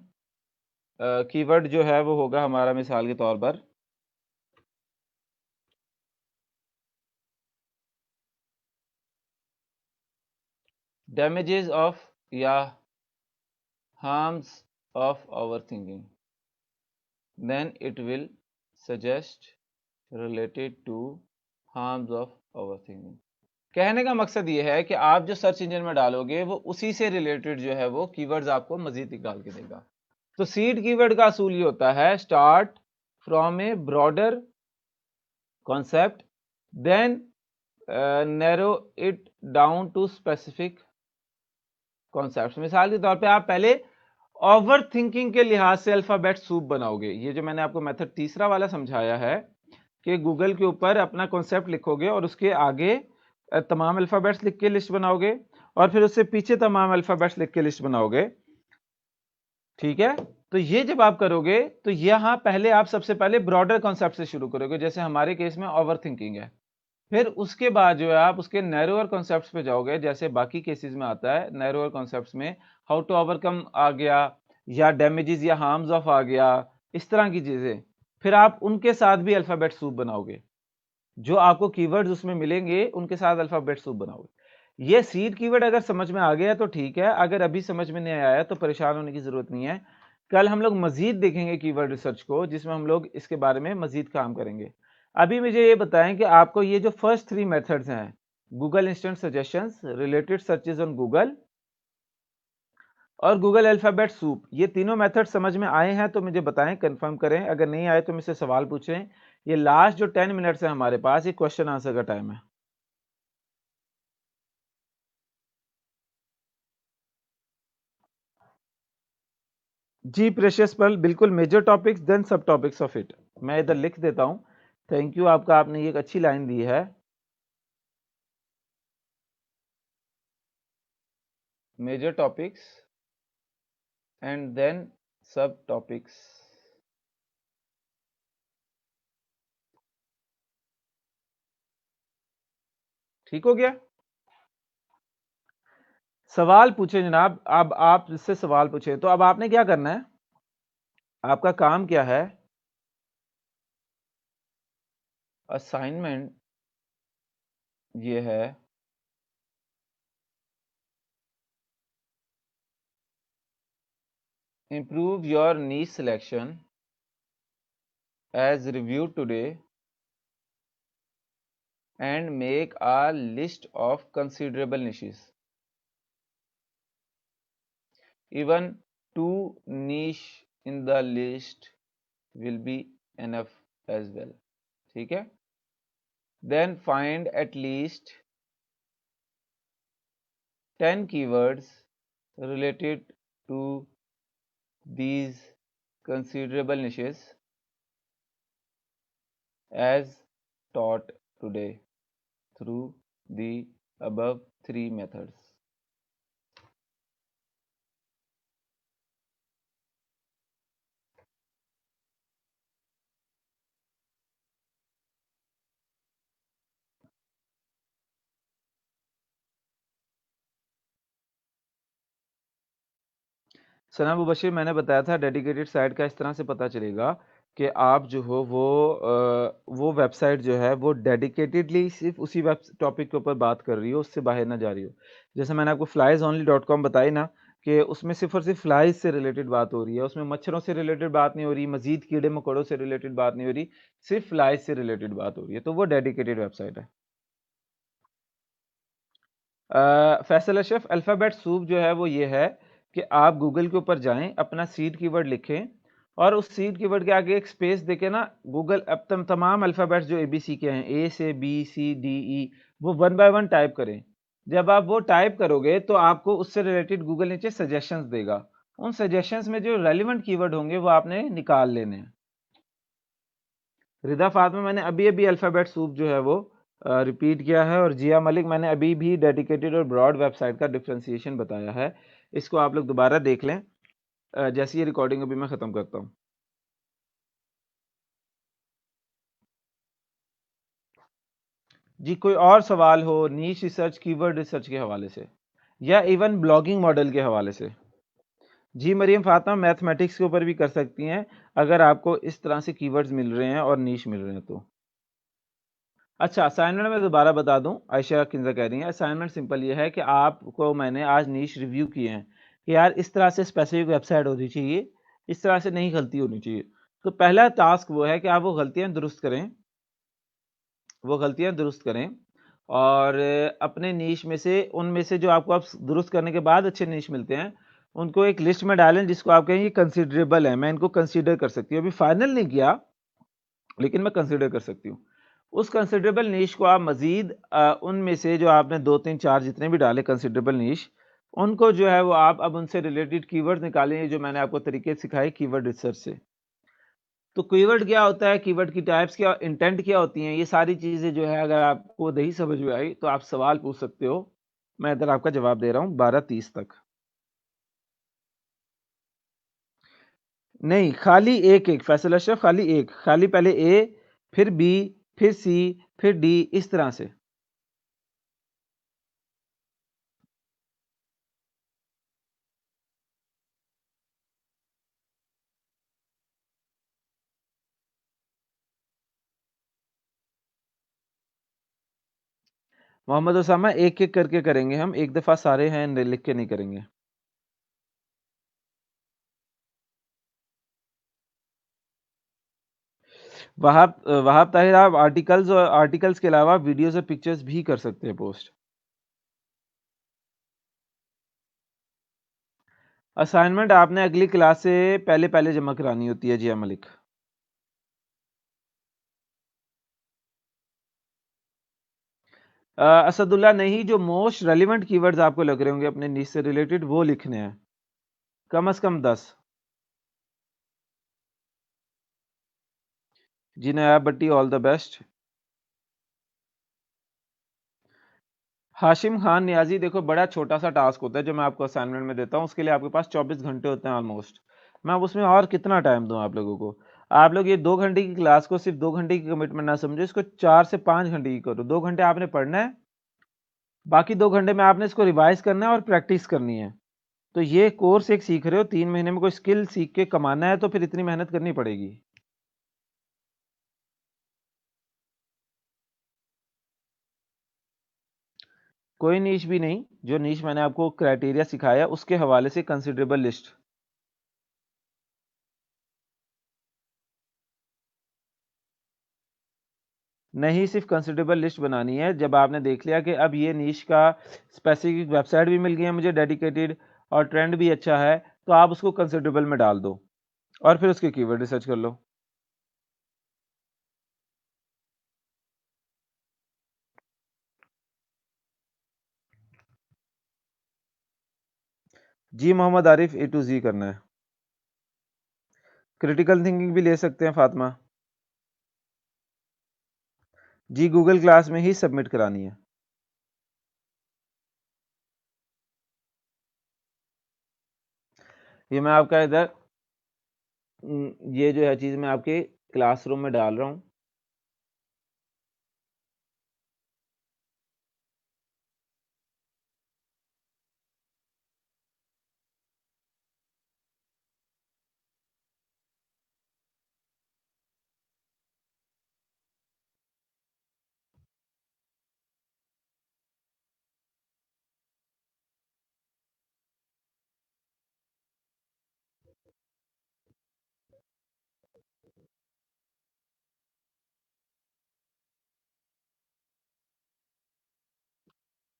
keyword जो है वो होगा हमारा, मिसाल के तौर पर डैमेजेस ऑफ या harms of overthinking, then it will suggest related to harms of overthinking. कहने का मकसद ये है कि आप जो सर्च इंजन में डालोगे वो उसी से रिलेटेड जो है वो कीवर्ड्स आपको मजीद निकाल के देगा। तो सीड कीवर्ड का असूल ये होता है, start from a broader concept, then narrow it down to specific concept. मिसाल के तौर पे आप पहले ओवर थिंकिंग के लिहाज से अल्फाबेट सूप बनाओगे। ये जो मैंने आपको मेथड तीसरा वाला समझाया है कि गूगल के ऊपर अपना कॉन्सेप्ट लिखोगे और उसके आगे तमाम अल्फाबेट्स लिख के लिस्ट बनाओगे, और फिर उससे पीछे तमाम अल्फाबेट्स लिख के लिस्ट बनाओगे। ठीक है? तो ये जब आप करोगे तो यहां पहले आप सबसे पहले ब्रॉडर कॉन्सेप्ट से शुरू करोगे, जैसे हमारे केस में ओवर थिंकिंग है। फिर उसके बाद जो है आप उसके नैरोअर कॉन्सेप्ट्स पे जाओगे, जैसे बाकी केसेस में आता है। नैरोअर कॉन्सेप्ट्स में हाउ टू ओवरकम आ गया, या डैमेजेस या हार्म्स ऑफ आ गया, इस तरह की चीजें। फिर आप उनके साथ भी अल्फाबेट सूप बनाओगे, जो आपको कीवर्ड्स उसमें मिलेंगे उनके साथ अल्फाबेट सूप बनाओगे। ये सीड कीवर्ड अगर समझ में आ गया तो ठीक है, अगर अभी समझ में नहीं आया तो परेशान होने की जरूरत नहीं है। कल हम लोग मजीद देखेंगे कीवर्ड रिसर्च को, जिसमें हम लोग इसके बारे में मजीद काम करेंगे। अभी मुझे ये बताएं कि आपको ये जो फर्स्ट 3 मेथड्स हैं, Google instant suggestions, related searches on Google और गूगल अल्फाबेट सूप, ये तीनों मेथड समझ में आए हैं तो मुझे बताएं, कंफर्म करें। अगर नहीं आए तो मुझसे सवाल पूछें। ये लास्ट जो 10 मिनट्स है हमारे पास, ये क्वेश्चन आंसर का टाइम है। जी प्रेशियस पर्ल, बिल्कुल मेजर टॉपिक्स देन सब टॉपिक्स ऑफ इट। मैं इधर लिख देता हूं। थैंक यू आपका, आपने ये एक अच्छी लाइन दी है, मेजर टॉपिक्स एंड देन सब टॉपिक्स। ठीक हो गया? सवाल पूछे जनाब, अब आप इससे सवाल पूछे तो अब आपने क्या करना है, आपका काम क्या है, असाइनमेंट ये है improve your niche selection as reviewed today and make a list of considerable niches. Even 2 niche in the list will be enough as well. ठीक है? Then find at least 10 keywords related to these considerable niches as taught today through the above 3 methods. सना मुबशिर, मैंने बताया था dedicated site का इस तरह से पता चलेगा कि आप जो हो वो वेबसाइट जो है वो डेडिकेटेडली सिर्फ उसी वेब टॉपिक के ऊपर बात कर रही हो, उससे बाहर ना जा रही हो। जैसे मैंने आपको fliesonly.com बताई ना कि उसमें सिर्फ और सिर्फ फ्लाइज से रिलेटेड बात हो रही है, उसमें मच्छरों से रिलेटेड बात नहीं हो रही, मजीद कीड़े मकोड़ों से रिलेटेड बात नहीं हो रही, सिर्फ फ्लाइज से रिलेटेड बात हो रही है, तो वो डेडिकेटेड वेबसाइट है। फैसल अशरफ, अल्फ़ाबेट सूप जो है वो ये है कि आप गूगल के ऊपर जाएं, अपना सीड कीवर्ड लिखें और उस सीड कीवर्ड के आगे एक स्पेस देके ना गूगल अब तमाम अल्फ़ाबेट्स जो एबीसी के हैं, ए से बी सी डी ई, वो 1 बाय 1 टाइप करें। जब आप वो टाइप करोगे तो आपको उससे रिलेटेड गूगल नीचे सजेशंस देगा। उन सजेशंस में जो रेलिवेंट कीवर्ड होंगे वो आपने निकाल लेने हैं। रिदा फातिमा, मैंने अभी अभी अल्फ़ाबेट सूप जो है वो रिपीट किया है, और जिया मलिक, मैंने अभी भी डेडिकेटेड और ब्रॉड वेबसाइट का डिफ्रेंसिएशन बताया है। इसको आप लोग दोबारा देख लें जैसी ये रिकॉर्डिंग अभी मैं ख़त्म करता हूँ। जी, कोई और सवाल हो नीश रिसर्च, कीवर्ड रिसर्च के हवाले से या इवन ब्लॉगिंग मॉडल के हवाले से? जी मरियम फातिमा, मैथमेटिक्स के ऊपर भी कर सकती हैं अगर आपको इस तरह से कीवर्ड्स मिल रहे हैं और नीश मिल रहे हैं तो। अच्छा, असाइनमेंट में दोबारा बता दूं, आयशा किंजा कह रही हैं असाइनमेंट सिंपल ये है कि आपको मैंने आज नीश रिव्यू किए हैं कि यार इस तरह से स्पेसिफिक वेबसाइट होनी चाहिए, इस तरह से नहीं गलती होनी चाहिए। तो पहला टास्क वो है कि आप वो गलतियां दुरुस्त करें, वो गलतियां दुरुस्त करें और अपने नीश में से उनमें से जो आपको आप दुरुस्त करने के बाद अच्छे नीश मिलते हैं उनको एक लिस्ट में डालें जिसको आप कहें ये कंसिडरेबल है, मैं इनको कंसीडर कर सकती हूँ। अभी फाइनल नहीं किया लेकिन मैं कंसिडर कर सकती हूँ। उस कंसिडरेबल नीश को आप मजीद उनमें से जो आपने 2 3 4 जितने भी डाले कंसिडरेबल नीश, उनको जो है वो आप अब उनसे रिलेटेड कीवर्ड निकालें, जो मैंने आपको तरीके सिखाए कीवर्ड रिसर्च से। तो कीवर्ड क्या होता है, कीवर्ड की टाइप्स क्या, इंटेंट क्या होती हैं, ये सारी चीजें जो है अगर आपको नहीं समझ में आई तो आप सवाल पूछ सकते हो। मैं इधर आपका जवाब दे रहा हूँ 12:30 तक। नहीं, खाली एक एक फैसल अशरफ, खाली एक, खाली पहले ए फिर बी फिर सी फिर डी, इस तरह से। मोहम्मद उसामा, एक एक करके करेंगे हम, एक दफा सारे हैं लिख के नहीं करेंगे। वहाब वहाब ताहिर, आप आर्टिकल्स के अलावा वीडियोस और पिक्चर्स भी कर सकते हैं पोस्ट। असाइनमेंट आपने अगली क्लास से पहले पहले जमा करानी होती है। जी मलिक, असदुल्ला, नहीं, जो मोस्ट रेलिवेंट कीवर्ड्स आपको लग रहे होंगे अपने नीश से रिलेटेड वो लिखने हैं, कम से कम 10। जी नया बट्टी, all the best. Hashim Khan Niazi, देखो बड़ा छोटा सा टास्क होता है जो मैं आपको असाइनमेंट में देता हूँ, उसके लिए आपके पास 24 घंटे होते हैं ऑलमोस्ट। मैं उसमें और कितना टाइम दूं आप लोगों को? आप लोग ये 2 घंटे की क्लास को सिर्फ 2 घंटे की कमिटमेंट ना समझो, इसको 4 से 5 घंटे की करो। 2 घंटे आपने पढ़ना है, बाकी 2 घंटे में आपने इसको रिवाइज करना है और प्रैक्टिस करनी है। तो ये कोर्स एक सीख रहे हो, 3 महीने में कोई स्किल सीख के कमाना है तो फिर इतनी मेहनत करनी पड़ेगी। कोई नीश भी नहीं, जो नीश मैंने आपको क्राइटेरिया सिखाया उसके हवाले से कंसिडरेबल लिस्ट। नहीं, सिर्फ कंसिडरेबल लिस्ट बनानी है। जब आपने देख लिया कि अब ये नीश का स्पेसिफिक वेबसाइट भी मिल गई है मुझे डेडिकेटेड और ट्रेंड भी अच्छा है, तो आप उसको कंसिडरेबल में डाल दो और फिर उसके कीवर्ड रिसर्च कर लो। जी Mohammad Arif A to Z करना है। क्रिटिकल थिंकिंग भी ले सकते हैं फातिमा। जी गूगल क्लास में ही सबमिट करानी है। ये मैं आपका इधर ये जो है चीज़ मैं आपके क्लासरूम में डाल रहा हूँ।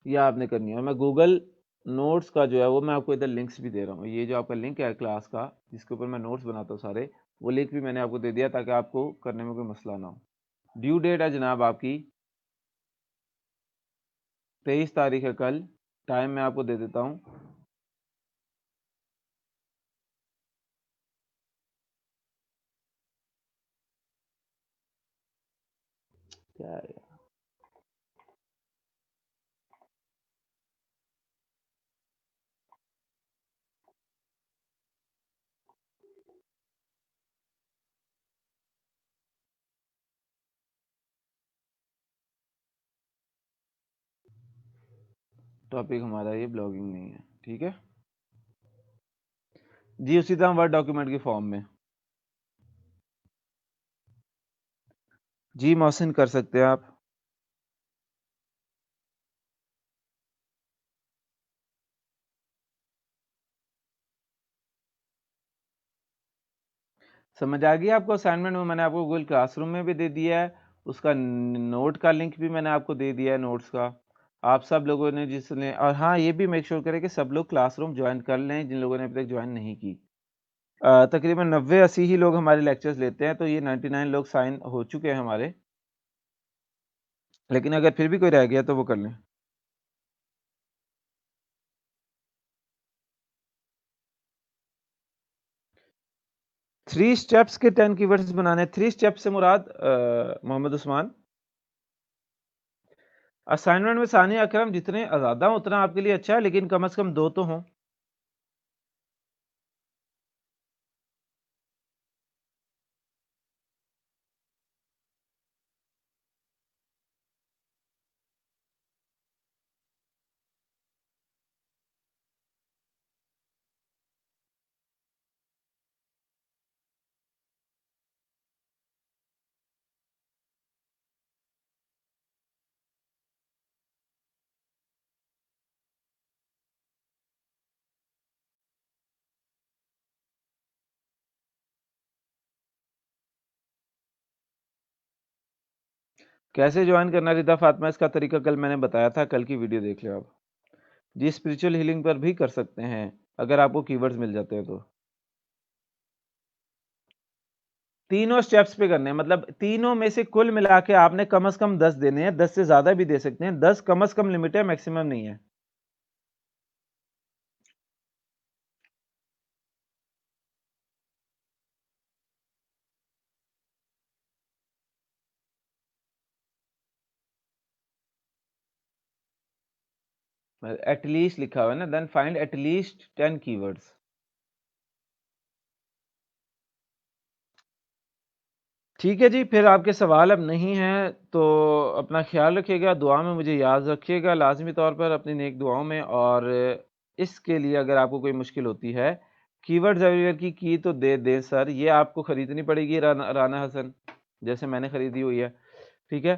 ये आपने करनी है और मैं गूगल नोट्स का जो है वो मैं आपको इधर लिंक्स भी दे रहा हूँ। ये जो आपका लिंक है क्लास का जिसके ऊपर मैं नोट्स बनाता हूँ सारे, वो लिंक भी मैंने आपको दे दिया ताकि आपको करने में कोई मसला ना हो। ड्यू डेट है जनाब आपकी 23 तारीख है कल। टाइम मैं आपको दे देता हूँ। क्या है यार? टॉपिक हमारा ये ब्लॉगिंग नहीं है, ठीक है जी। उसी तरह वर्ड डॉक्यूमेंट के फॉर्म में जी मोहसिन कर सकते हैं आप। समझ आ गई आपको? असाइनमेंट में मैंने आपको गूगल क्लासरूम में भी दे दिया है, उसका नोट का लिंक भी मैंने आपको दे दिया है नोट्स का। आप सब लोगों ने जिसने, और हाँ ये भी मेक श्योर करें कि सब लोग क्लासरूम ज्वाइन कर लें जिन लोगों ने अभी तक ज्वाइन नहीं की। तकरीबन 90-80 ही लोग हमारे लेक्चर्स लेते हैं, तो ये 99 लोग साइन हो चुके हैं हमारे, लेकिन अगर फिर भी कोई रह गया तो वो कर लें। 3 स्टेप्स के 10 कीवर्ड्स बनाने। 3 स्टेप्स से मुराद मोहम्मद उस्मान, असाइनमेंट में सानिया अकरम जितने ज़्यादा हों उतना आपके लिए अच्छा है, लेकिन कम से कम 2 तो हों। कैसे ज्वाइन करना रिदा फातिमा, इसका तरीका कल मैंने बताया था, कल की वीडियो देख लो आप। जी स्पिरिचुअल हीलिंग पर भी कर सकते हैं अगर आपको कीवर्ड्स मिल जाते हैं तो। तीनों स्टेप्स पे करने हैं, मतलब तीनों में से कुल मिला के आपने कम से कम 10 देने हैं। 10 से ज्यादा भी दे सकते हैं, 10 कम से कम लिमिट है, मैक्सिमम नहीं है। एटलीस्ट लिखा हुआ है ना, देन फाइंड एटलीस्ट 10 कीवर्ड्स। ठीक है जी, फिर आपके सवाल अब नहीं हैं तो अपना ख्याल रखिएगा, दुआ में मुझे याद रखिएगा लाजमी तौर पर अपनी नेक दुआओं में। और इसके लिए अगर आपको कोई मुश्किल होती है, कीवर्ड्स एवरीवेयर की तो दे दें सर, ये आपको ख़रीदनी पड़ेगी राना हसन, जैसे मैंने ख़रीदी हुई है, ठीक है।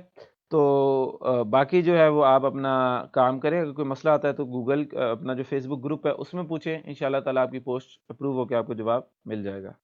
तो बाकी जो है वो आप अपना काम करें। अगर कोई मसला आता है तो गूगल अपना जो फेसबुक ग्रुप है उसमें पूछें, इंशाल्लाह ताला आपकी पोस्ट अप्रूव होकर आपको जवाब मिल जाएगा।